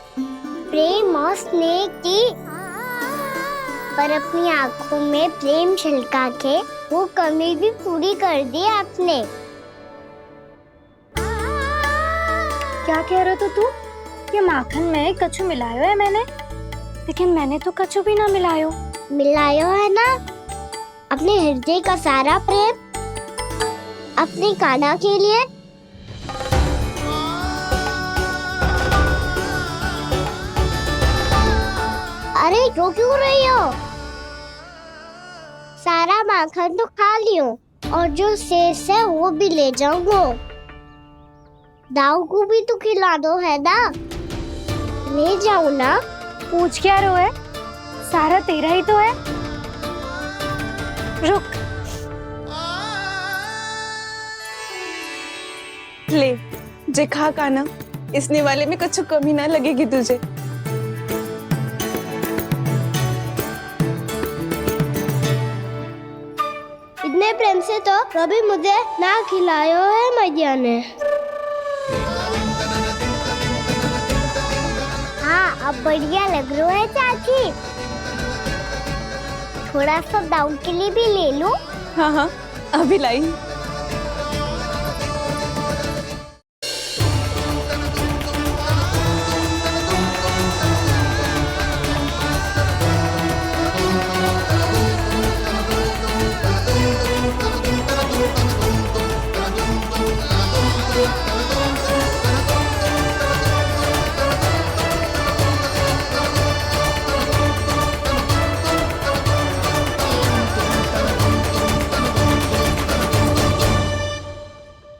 प्रेम और स्नेह की, पर अपनी आंखों में प्रेम छिलका के वो कमी भी पूरी कर दी आपने। क्या कह रहे हो तू? ये माखन में कछु मिलायो है मैंने, लेकिन मैंने तो कछु भी ना मिलायो। मिलायो है ना अपने हृदय का सारा प्रेम अपनी कान्हा के लिए। अरे रो क्यों रही हो? सारा माखन तो खा लियो और जो शेष है वो भी ले जाऊंगा। दाऊ को भी तो खिला दो है ना, ले जाऊं ना। पूछ क्या रो है, सारा तेरा ही तो है। रुक, ले जे खा कान्हा, इसने वाले में कुछ कमी ना लगेगी तुझे। इतने प्रेम से तो कभी मुझे ना खिलायो है मैया ने। हाँ, अब बढ़िया लग रहा है चाची। थोड़ा सा दाऊ के लिए भी ले लो। हाँ हाँ, अभी लाई।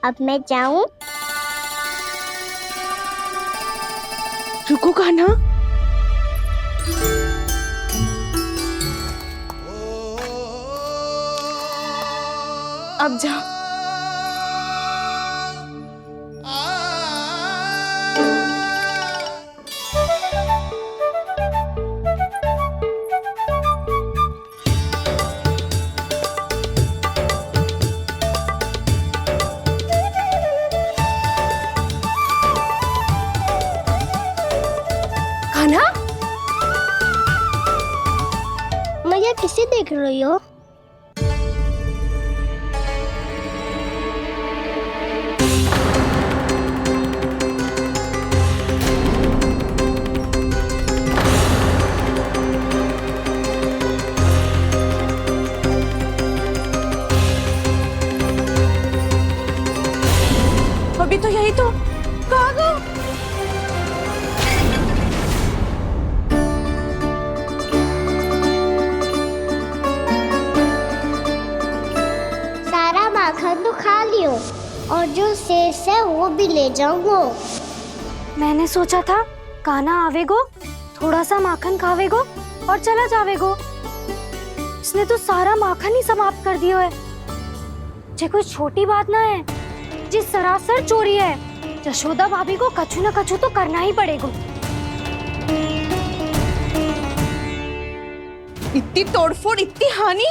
अब मैं जाऊं? रुको कान्हा, अब जा। देख रही हो? अभी तो यही तो कहाँ गो? सारा माखन तो खा लियो और जो शेष है वो भी ले जाऊंगो। मैंने सोचा था कान्हा आवेगो, थोड़ा सा माखन खावेगो और चला जावेगो। इसने तो सारा माखन ही समाप्त कर दियो है। जे कोई छोटी बात ना है, जी सरासर चोरी है। यशोदा भाभी को कछु न कछु तो करना ही पड़ेगा। इतनी तोड़फोड़, इतनी हानि,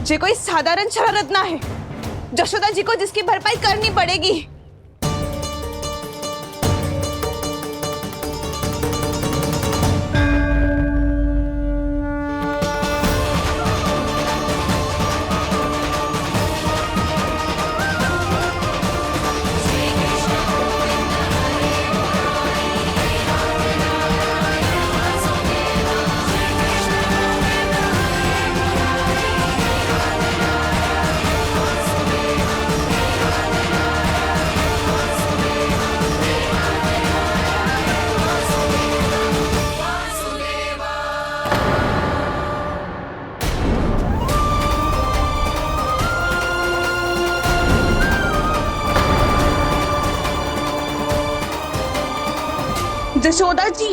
जे कोई साधारण शरारत ना है। यशोदा जी को जिसकी भरपाई करनी पड़ेगी। यशोदा जी,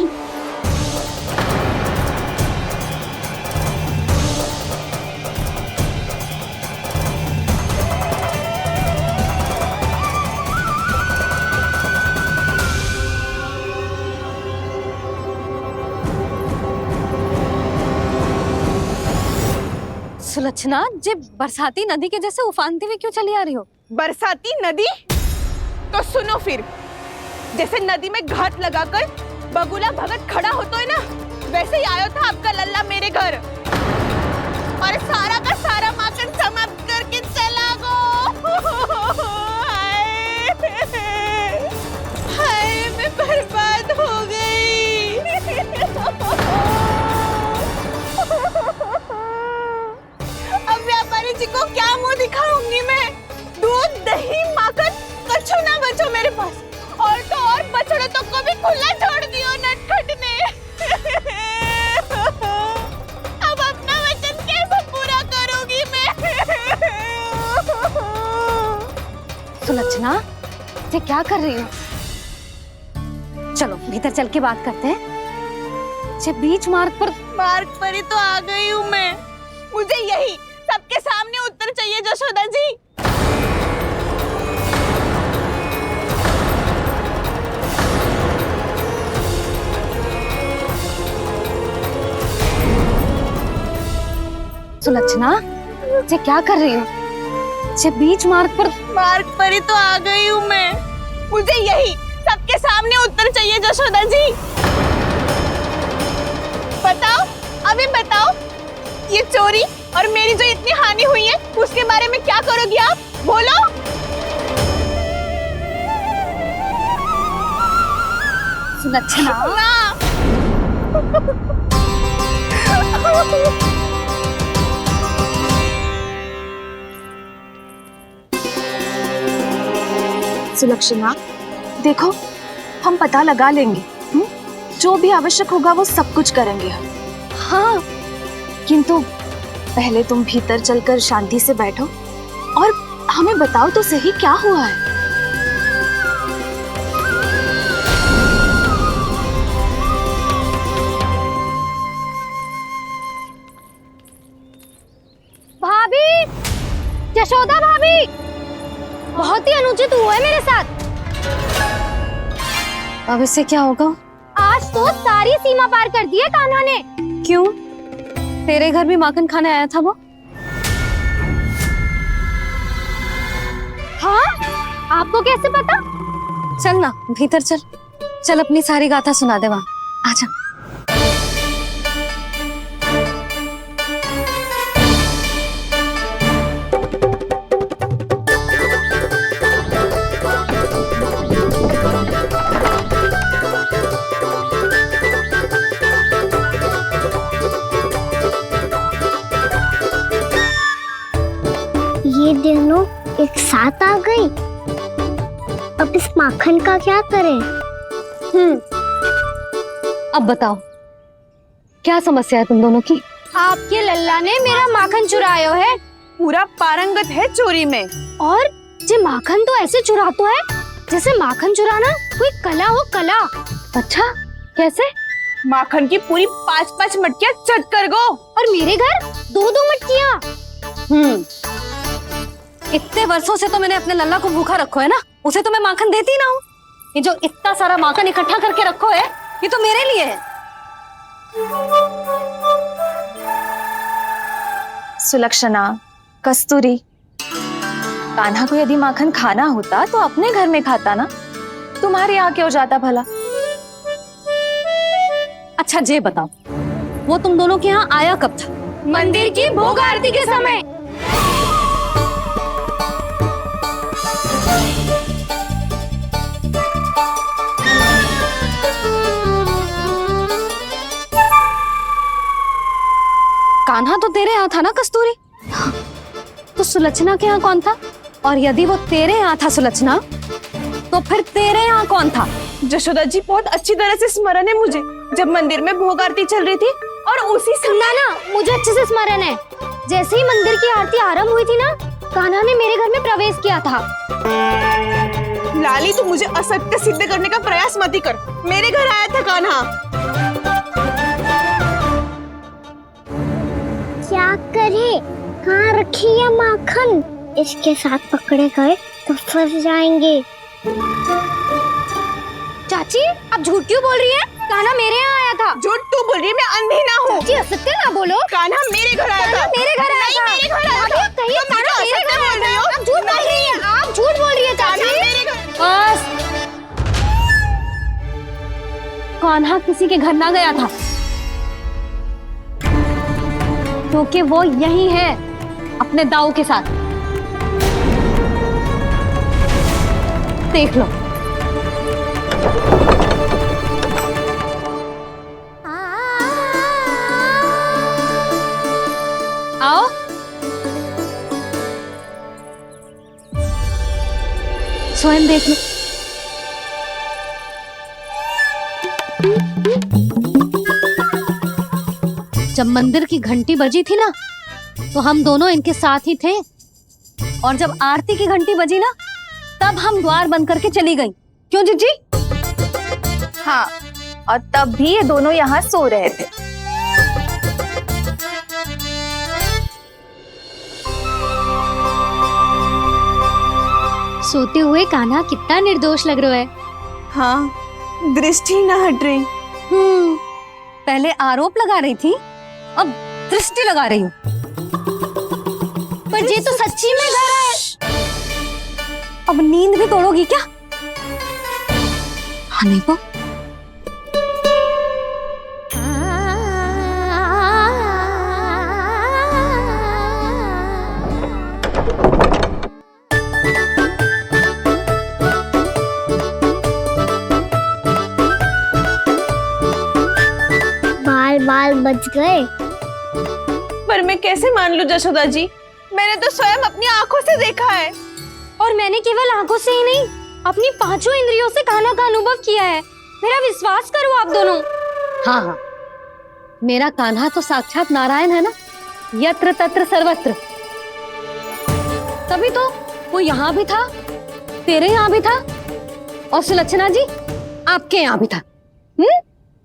सुलक्षणा, जे बरसाती नदी के जैसे उफानते हुए क्यों चली आ रही हो? बरसाती नदी? तो सुनो फिर, जैसे नदी में घाट लगाकर बगुला भगत खड़ा होता है ना, वैसे ही आया था आपका लल्ला मेरे घर और सारा का सारा माखन समाप्त करके चला गो। हाय, मैं बर्बाद हो गई। अब व्यापारी जी को क्या मुंह दिखाऊंगी मैं? दूध, दही, माखन कछु ना बचो मेरे पास। और तो और बछड़े तो को भी खुला छोड़ दियो नटखट ने। अब अपना वचन कैसे पूरा करूंगी मैं? सुलक्षणा, ये क्या कर रही हो? चलो भीतर चल के बात करते हैं। ये बीच मार्ग पर ही तो आ गई हूँ मैं। मुझे यही सबके सामने उत्तर चाहिए यशोदा जी। सुलक्षणा, ये क्या कर रही हो? ये बीच मार्ग पर ही तो आ गई हूँ मैं। मुझे यही सबके सामने उत्तर चाहिए यशोदा जी। बताओ, अभी बताओ, ये चोरी और मेरी जो इतनी हानि हुई है उसके बारे में क्या करोगी आप? बोलो। सुलक्षणा, सुलक्षणा, देखो, हम पता लगा लेंगे। जो भी आवश्यक होगा वो सब कुछ करेंगे हम। हाँ, किंतु पहले तुम भीतर चलकर शांति से बैठो और हमें बताओ तो सही क्या हुआ है। भाभी, यशोदा भाभी, बहुत ही अनुचित हुआ है मेरे साथ। अब इससे क्या होगा? आज तो सारी सीमा पार कर दी है कान्हा ने। क्यों? तेरे घर भी माखन खाने आया था वो? हाँ, आपको कैसे पता? चल ना भीतर चल, चल अपनी सारी गाथा सुना दे वहां। आजा। ये दोनों एक साथ आ गई। अब इस माखन का क्या करें? अब बताओ क्या समस्या है तुम दोनों की? आपके लल्ला ने मेरा माखन चुरायो है। पूरा पारंगत है चोरी में। और जे माखन तो ऐसे चुरातो है जैसे माखन चुराना कोई कला हो, कला। अच्छा, कैसे? माखन की पूरी 5-5 मटकियां चट कर गो। और मेरे घर 2-2 मटकियां। इतने वर्षों से तो मैंने अपने लल्ला को भूखा रखो है ना, उसे तो मैं माखन देती ना हूँ। ये जो इतना सारा माखन इकट्ठा करके रखो है, ये तो मेरे लिए है। सुलक्षणा, कस्तूरी, कान्हा को यदि माखन खाना होता तो अपने घर में खाता ना, तुम्हारे यहाँ क्यों जाता भला? अच्छा जे बताओ, वो तुम दोनों के यहाँ आया कब था? मंदिर की भोग आरती के समय। कान्हा तो तेरे यहाँ था ना कस्तूरी? तो सुलक्षणा के यहाँ कौन था? और यदि वो तेरे यहाँ था सुलक्षणा, तो फिर तेरे यहाँ कौन था? जशोदा जी, बहुत अच्छी तरह से स्मरण है मुझे, जब मंदिर में भोग आरती चल रही थी और उसी समय ना मुझे अच्छे से स्मरण है। जैसे ही मंदिर की आरती आरंभ हुई थी ना, कान्हा ने मेरे घर में प्रवेश किया था। लाली, तू मुझे असत्य सिद्ध करने का प्रयास मत ही कर। मेरे घर आया था कान्हा। क्या करे? कहाँ रखी है माखन? इसके साथ पकड़े गए तो फंस जाएंगे। चाची, आप झूठ क्यों बोल रही है? कान्हा मेरे यहाँ आया था। झूठ तू बोल रही है, मैं अंधी ना हूँ। चाची, असत्य ना बोलो। कान्हा मेरे घर आया था। मेरे घर आया था। मेरे घर आया था। कहिए कान्हा मेरे घर आया था। आप झूठ बोल रही है। आप झूठ बोल रही है चाची। बस, कान्हा किसी के घर ना गया था, क्योंकि वो यही है अपने दाऊ के साथ। देख लो। आओ। स्वयं देख लो। जब मंदिर की घंटी बजी थी ना, तो हम दोनों इनके साथ ही थे, और जब आरती की घंटी बजी ना, तब हम द्वार बंद करके चली गई। क्यों जीजी? हाँ, और तब भी ये दोनों यहाँ सो रहे थे। सोते हुए कान्हा कितना निर्दोष लग रहा है। हाँ, दृष्टि ना हट रही। पहले आरोप लगा रही थी, अब दृष्टि लगा रही हूँ। पर ये तो सच्ची में घर है। अब नींद भी तोड़ोगी क्या? हने को बाल बच गए। पर मैं कैसे मान लूं जशोदा जी? मैंने तो स्वयं अपनी आंखों से देखा है। और मैंने केवल आंखों से ही नहीं, अपनी 5 इंद्रियों से कान्हा का अनुभव किया है। मेरा विश्वास करो आप दोनों। हाँ हाँ, मेरा कान्हा तो साक्षात नारायण है ना, यत्र तत्र सर्वत्र। तभी तो वो यहाँ भी था, तेरे यहाँ भी था, और सुलक्षणा जी आपके यहाँ भी था।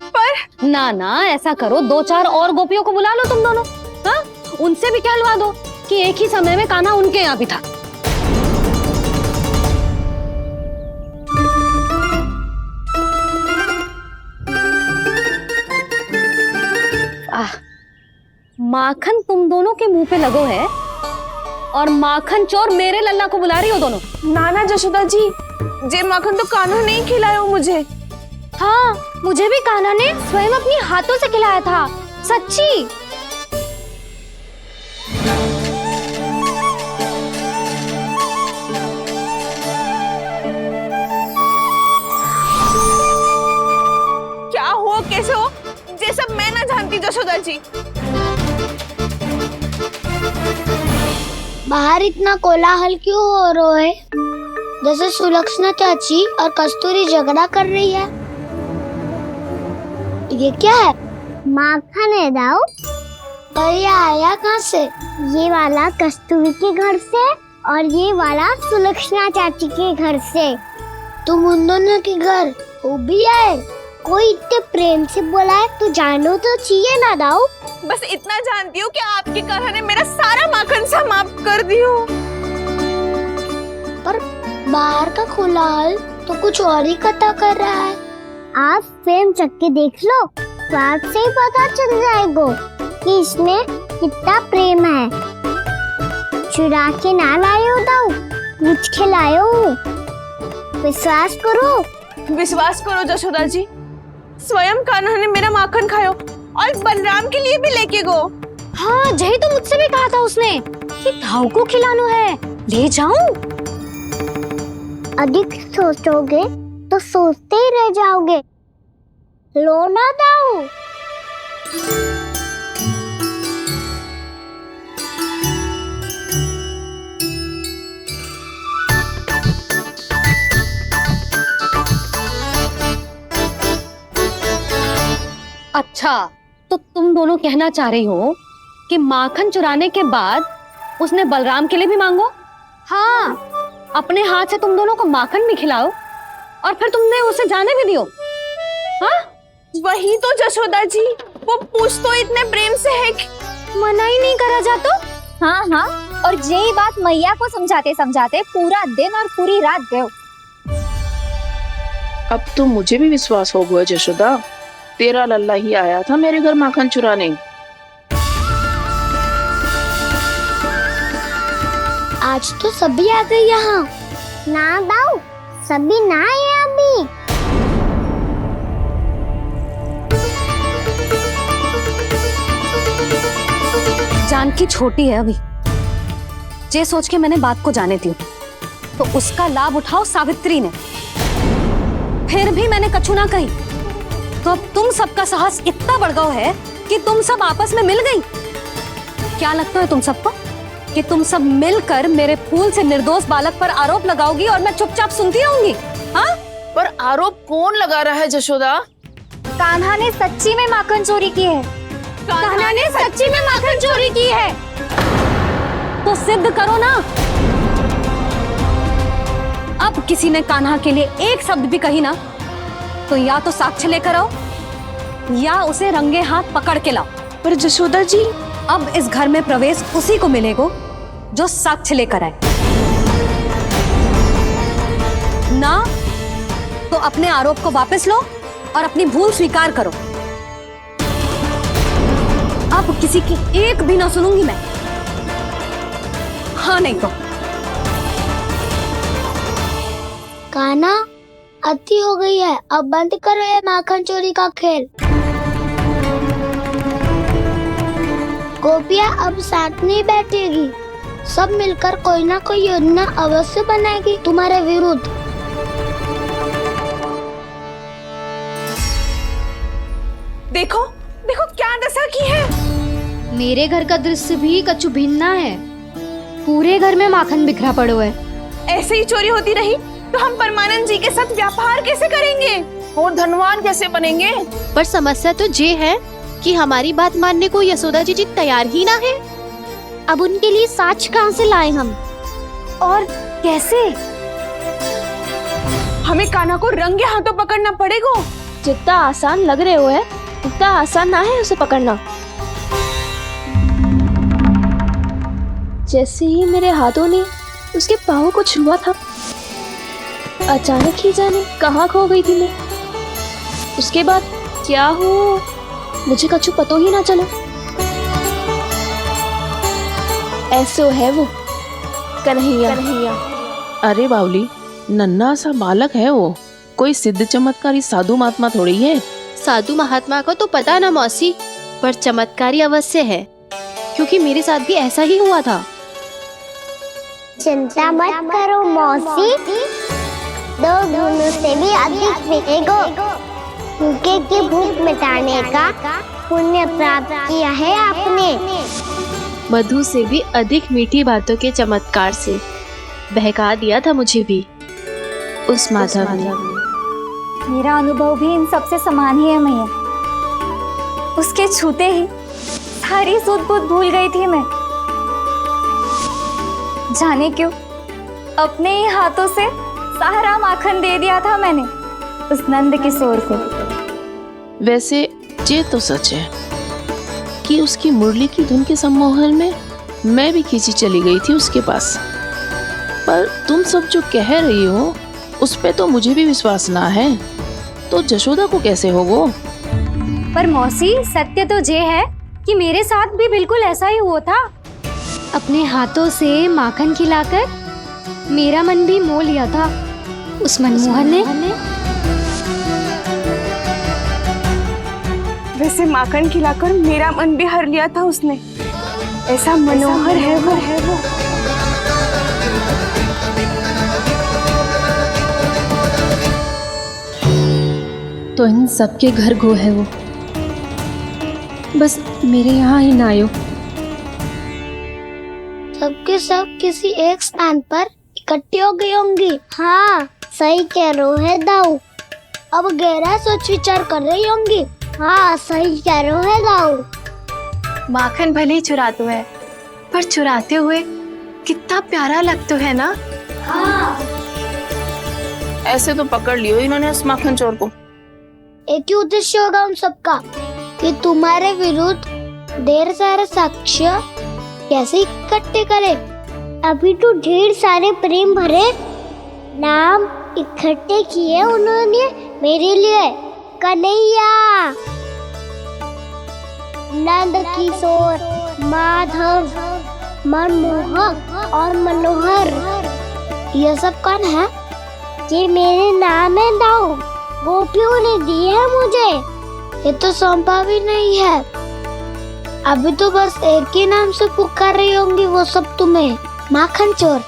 पर ना ना, ऐसा करो, 2-4 और गोपियों को बुला लो तुम दोनों। हाँ, उनसे भी कहलवा दो कि एक ही समय में कान्हा उनके यहाँ भी था। माखन तुम दोनों के मुंह पे लगो है, और माखन चोर मेरे लल्ला को बुला रही हो दोनों। नाना जशोदा जी, जे माखन तो कान्हा ने ही खिलाया मुझे। हाँ, मुझे भी कान्हा ने स्वयं अपनी हाथों से खिलाया था, सच्ची। क्या हो, कैसे हो, ये सब मैं ना जानती जशोदा जी। बाहर इतना कोलाहल क्यों हो रहा है? जैसे सुलक्षणा चाची और कस्तूरी झगड़ा कर रही है। ये क्या है? माखन है दाऊ। और ये आया कहाँ से? ये वाला कस्तूरी के घर से और ये वाला सुलक्षणा चाची के घर से। तुम उन दोनों के घर वो भी आए? कोई इतने प्रेम से बोला है तो जानो तो चाहिए ना दाऊ। बस इतना जानती हूँ कि आपके कान्हा ने मेरा सारा माखन समाप्त कर दियो। पर बाहर का कोलाहल तो कुछ और ही कथा कर रहा है। आप फिल्म चख के देख लो तो आपसे ही पता चल जाएगा कि इसमें कितना प्रेम है। चुरा के ना लायो दाऊ, पूछ के लायो। विश्वास करो जशोदा जी, स्वयं कान्हा ने मेरा माखन खायो और बलराम के लिए भी लेके गो। हाँ, यही तो मुझसे भी कहा था उसने कि दाऊ को खिलाना है, ले जाऊं। अधिक सोचोगे तो सोचते ही रह जाओगे। लो ना दाऊ। अच्छा, तो तुम दोनों कहना चाह रही हो कि माखन चुराने के बाद उसने बलराम के लिए भी मांगो? हाँ, अपने हाथ से तुम दोनों को माखन भी खिलाओ और फिर तुमने उसे जाने भी दियो। हाँ? वही तो जशोदा जी, वो पूछ तो इतने प्रेम से है कि मना ही नहीं करा जाता। हाँ हाँ, और यही बात मैया को समझाते समझाते पूरा दिन और पूरी रात गए। अब तो मुझे भी विश्वास हो गया जशोदा, तेरा लल्ला ही आया था मेरे घर माखन चुराने। आज तो सभी आ गए यहाँ। ना दाऊ, सभी ना आए अभी। जानकी छोटी है अभी, जे सोच के मैंने बात को जाने दी तो उसका लाभ उठाओ सावित्री ने। फिर भी मैंने कछु ना कही तो अब तुम सबका साहस इतना बढ़ गया है कि तुम सब आपस में मिल गई। क्या लगता है तुम सबको कि तुम सब मिलकर मेरे फूल से निर्दोष बालक पर आरोप लगाओगी और मैं चुपचाप सुनती रहूंगी? हाँ? पर आरोप कौन लगा रहा है जशोदा? कान्हा ने सच्ची में माखन चोरी की है। कान्हा ने सच्ची में माखन चोरी की है तो सिद्ध करो ना। अब किसी ने कान्हा के लिए एक शब्द भी कही ना तो या तो साक्ष्य लेकर आओ या उसे रंगे हाथ पकड़ के लाओ। पर जशोदा जी, अब इस घर में प्रवेश उसी को मिलेगा जो साक्ष्य लेकर आए। ना तो अपने आरोप को वापस लो और अपनी भूल स्वीकार करो। अब किसी की एक भी ना सुनूंगी मैं। हाँ नहीं तो कान्हा, अति हो गई है, अब बंद करो ये माखन चोरी का खेल। गोपिया अब साथ नहीं बैठेगी, सब मिलकर कोई ना कोई योजना अवश्य बनाएगी तुम्हारे विरुद्ध। देखो देखो क्या दशा की है। मेरे घर का दृश्य भी कछु भिन्न है। पूरे घर में माखन बिखरा पड़ो है। ऐसे ही चोरी होती रही तो हम परमानंद जी के साथ व्यापार कैसे करेंगे और धनवान कैसे बनेंगे? पर समस्या तो ये है कि हमारी बात मानने को यशोदा जी तैयार ही ना है। अब उनके लिए साक्ष्य कहाँ से लाएं हम और कैसे? हमें कान्हा को रंगे हाथों पकड़ना पड़ेगा। जितना आसान लग रहे हो है उतना आसान ना है उसे पकड़ना। जैसे ही मेरे हाथों ने उसके पाँव को छुआ था, अचानक ही जाने कहाँ खो गई थी मैं। उसके बाद क्या हो मुझे कछु पतो ही ना चला। ऐसो है वो कन्हैया। अरे बावली, नन्हा सा बालक है वो, कोई सिद्ध चमत्कारी साधु महात्मा थोड़ी है। साधु महात्मा को तो पता ना मौसी, पर चमत्कारी अवश्य है क्योंकि मेरे साथ भी ऐसा ही हुआ था। चिंता मत करो मौसी, 2 गुणों से भी अधिक मिलेगा। भूखे की भूख मिटाने का पुण्य प्राप्त किया है आपने। मधु से भी अधिक मीठी बातों के चमत्कार से बहका दिया था मुझे भी उस माधव ने। मेरा अनुभव भी इन सबसे समान ही है मैया। उसके छूते ही सारी सूध बूध भूल गई थी मैं। जाने क्यों अपने ही हाथों से सारा माखन दे दिया था मैंने उस नंद किशोर को। वैसे ये तो सच है कि उसकी मुरली की धुन के सम्मोहन में मैं भी खींची चली गई थी उसके पास। पर तुम सब जो कह रही हो उस पे तो मुझे भी विश्वास ना है, तो जशोदा को कैसे हो वो? पर मौसी सत्य तो ये है कि मेरे साथ भी बिल्कुल ऐसा ही हुआ था। अपने हाथों से माखन खिलाकर मेरा मन भी मोह लिया था उस मनमोहन ने। वैसे माखन खिलाकर मेरा मन भी हर लिया था उसने। ऐसा मनोहर है वो। तो इन सबके घर गो है वो, बस मेरे यहाँ ही ना आयो। सबके सब किसी एक स्थान पर इकट्ठी हो गई होंगी। हाँ सही कह रहे है दाऊ। अब गहरा सोच विचार कर रही होंगी। हाँ सही कह रहे है दाऊ। माखन भले ही चुराते है, पर चुराते हुए कितना प्यारा लगता है ना। हाँ। ऐसे तो पकड़ लियो इन्होंने उस माखन चोर को। एक ही उद्देश्य होगा उन सबका कि तुम्हारे विरुद्ध ढेर सारे साक्ष्य कैसे इकट्ठे करे। अभी तो ढेर सारे प्रेम भरे नाम इकट्ठे किए उन्होंने मेरे लिए। कन्हैया, नंद किशोर, माधव, मनमोहक और मनोहर, ये सब कौन है? ये मेरे नाम है दाऊ। गोपियों ने दी है मुझे, ये तो सौंपा भी नहीं है। अभी तो बस एक ही नाम से पुकार रही होंगी वो सब तुम्हें, माखन चोर।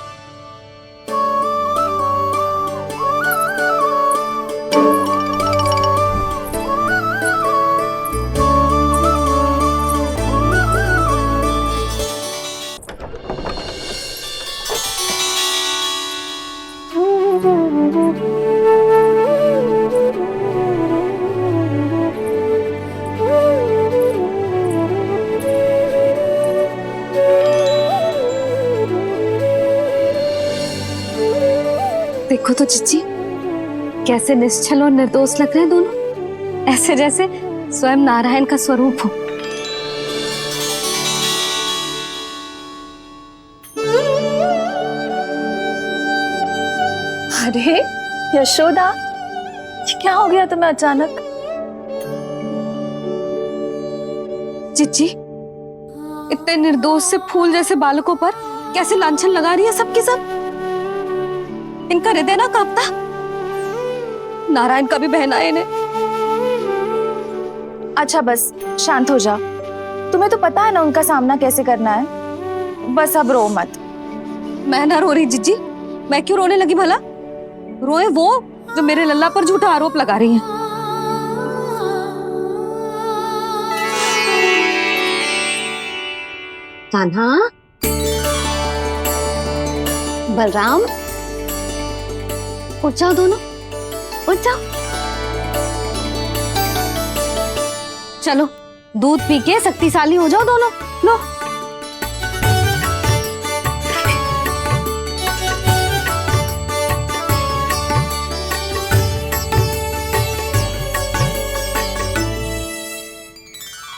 देखो तो चिच्ची, कैसे निश्चल और निर्दोष लग रहे हैं दोनों, ऐसे जैसे स्वयं नारायण का स्वरूप हो। अरे यशोदा, ये क्या हो गया तुम्हें अचानक? चिच्ची, इतने निर्दोष से फूल जैसे बालकों पर कैसे लांछन लगा रही है सबकी सब। इनका हृदय ना कांपता? नारायण का भी बहना है इन्हें। अच्छा बस शांत हो जा। तुम्हें तो पता है ना उनका सामना कैसे करना है। बस अब रो मत। मैं ना रो रही जिज्जी, मैं क्यों रोने लगी भला? रोए वो जो मेरे लल्ला पर झूठा आरोप लगा रही हैं। कान्हा, बलराम, उठ जाओ दोनों, उठ जाओ। चलो दूध पी के शक्तिशाली हो जाओ दोनों। लो।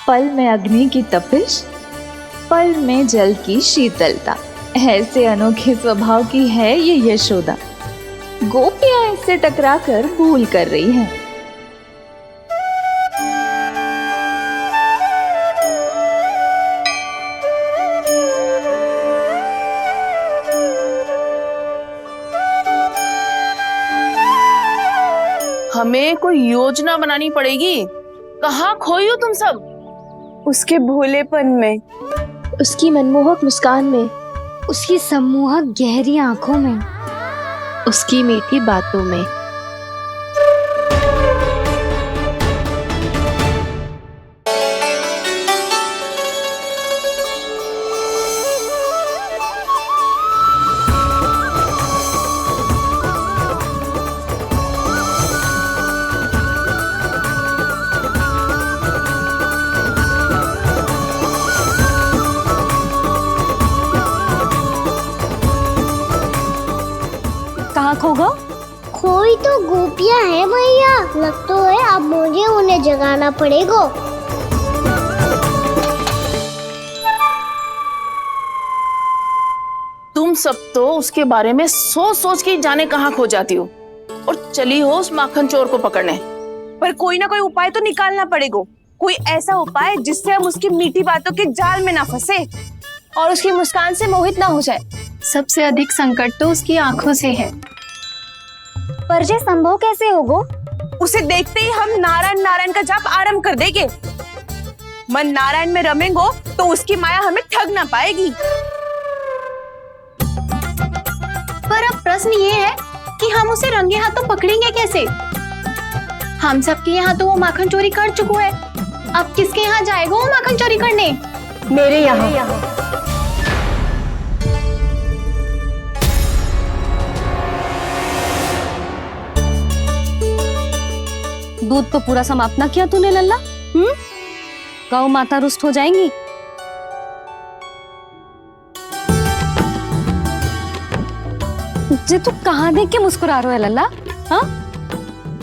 पल में अग्नि की तपिश, पल में जल की शीतलता, ऐसे अनोखे स्वभाव की है ये यशोदा। गोपियां इससे टकराकर भूल कर रही हैं। हमें कोई योजना बनानी पड़ेगी। कहाँ खोई हो तुम सब? उसके भोलेपन में, उसकी मनमोहक मुस्कान में, उसकी सम्मोहक गहरी आंखों में, उसकी मीठी बातों में। कहाँ खो गो? कोई तो गोपियां हैं भैया, लगता है अब मुझे उन्हें जगाना पड़ेगा। तुम सब तो उसके बारे में सोच सोच के जाने कहाँ खो जाती हो और चली हो उस माखन चोर को पकड़ने। पर कोई ना कोई उपाय तो निकालना पड़ेगा, कोई ऐसा उपाय जिससे हम उसकी मीठी बातों के जाल में ना फंसे और उसकी मुस्कान से मोहित ना हो जाए। सबसे अधिक संकट तो उसकी आंखों से है। पर ये संभव कैसे होगा? उसे देखते ही हम नारायण नारायण का जाप आरंभ कर देंगे। मन नारायण में रमेंगो तो उसकी माया हमें ठग ना पाएगी। पर अब प्रश्न ये है कि हम उसे रंगे हाथों पकड़ेंगे कैसे? हम सबके यहाँ तो वो माखन चोरी कर चुका है, अब किसके यहाँ जाएगा वो माखन चोरी करने? मेरे यहाँ। दूध तो पूरा समाप्त ना किया तूने लल्ला। गौ माता रुष्ट हो जाएंगी। जे तू कहाँ देख के मुस्कुरा रहे हो लल्ला? हाँ,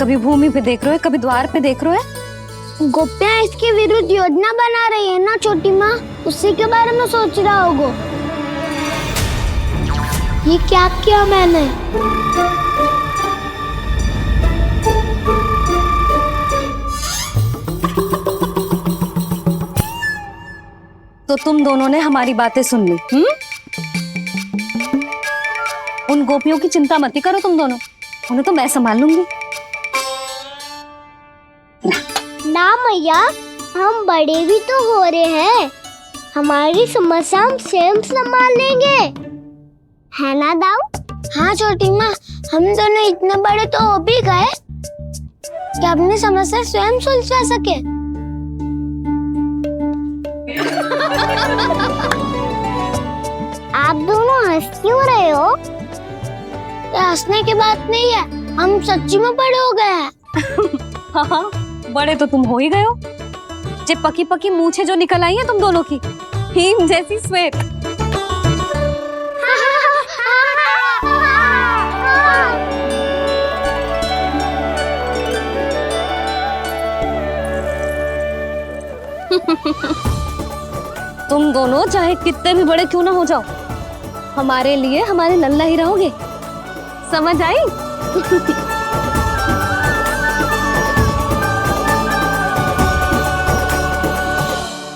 कभी भूमि पे देख रहे हो, कभी द्वार पे देख रहे हो। गोपियां इसके विरुद्ध योजना बना रही है ना छोटी माँ, उसी के बारे में सोच रहा होगा। ये क्या किया मैंने? तो तुम दोनों ने हमारी बातें सुन ली। उन गोपियों की चिंता मत करो तुम दोनों, उन्हें तो मैं संभाल लूंगी। ना मैया, हम बड़े भी तो हो रहे हैं, हमारी समस्या हम स्वयं संभाल लेंगे, है ना दाऊ? हाँ छोटी माँ, हम दोनों इतने बड़े तो हो भी गए कि अपनी समस्या स्वयं सुलझा सके। आप दोनों हंस क्यों रहे हो? ये हंसने की बात नहीं है, हम सच्ची में बड़े हो गए हैं। हाँ, बड़े तो तुम हो ही गए हो। जे पकी पकी मूछें जो निकल आई हैं तुम दोनों की, हिम जैसी श्वेत। तुम दोनों चाहे कितने भी बड़े क्यों ना हो जाओ, हमारे लिए हमारे लल्ला ही रहोगे, समझ आई?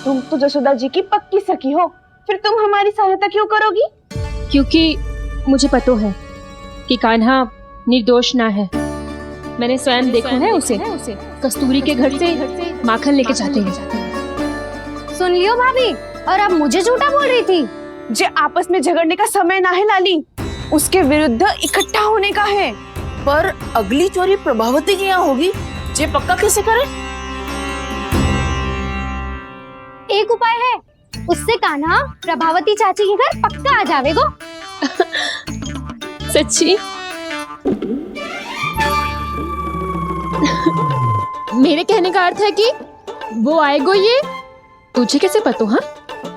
तुम तो जसोदा जी की पक्की सखी हो, फिर तुम हमारी सहायता क्यों करोगी? क्योंकि मुझे पता है कि कान्हा निर्दोष ना है। मैंने स्वयं देखा है उसे कस्तूरी के घर से माखन लेके जाते हैं। सुन लियो भाभी, और अब मुझे झूठा बोल रही थी। जे आपस में झगड़ने का समय ना है लाली, उसके विरुद्ध इकट्ठा होने का है। पर अगली चोरी प्रभावती की यहाँ होगी, जे पक्का कैसे करे? एक उपाय है, उससे कान्हा प्रभावती चाची के घर पक्का आ जावेगो। सच्ची? मेरे कहने का अर्थ है कि वो आएगो, ये तुझे कैसे पता? हाँ,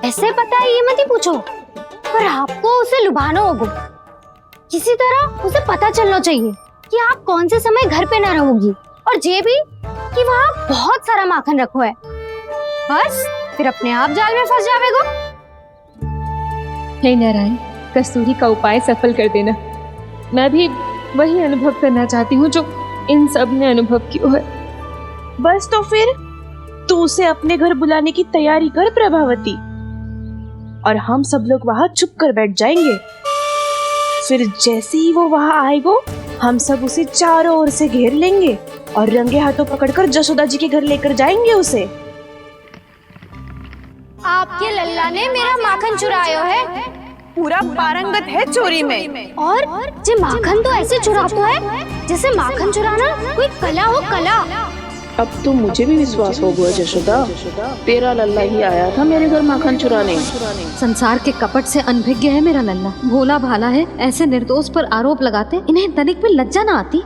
ऐसे पता है ये मत ही पूछो, पर आपको उसे लुभाना होगा। किसी तरह उसे पता चलना चाहिए कि आप कौन से समय घर पे ना रहोगी, और ये भी कि वहाँ बहुत सारा माखन रखो है। बस फिर अपने आप जाल में फंस जावेगो। हे नारायण, कस्तूरी का उपाय सफल कर देना। मैं भी वही अनुभव करना चाहती हूँ जो इन सब ने अनुभव किया है। बस तो फिर तू उसे अपने घर बुलाने की तैयारी कर प्रभावती, और हम सब लोग वहाँ चुप कर बैठ जाएंगे। फिर जैसे ही वो वहाँ आएगा, हम सब उसे चारों ओर से घेर लेंगे और रंगे हाथों पकड़कर जसोदा जी के घर लेकर जाएंगे उसे। आपके लल्ला ने मेरा माखन चुराया है, पूरा पारंगत है चोरी में। और जे माखन तो ऐसे चुराता है जैसे माखन चुराना कोई कला हो, कला। अब तो मुझे भी विश्वास हो गया जशोदा, तेरा लल्ला ही आया था मेरे घर माखन चुराने। संसार के कपट से अनभिज्ञ है मेरा लल्ला, भोला भाला है। ऐसे निर्दोष पर आरोप लगाते इन्हें तनिक भी लज्जा ना आती।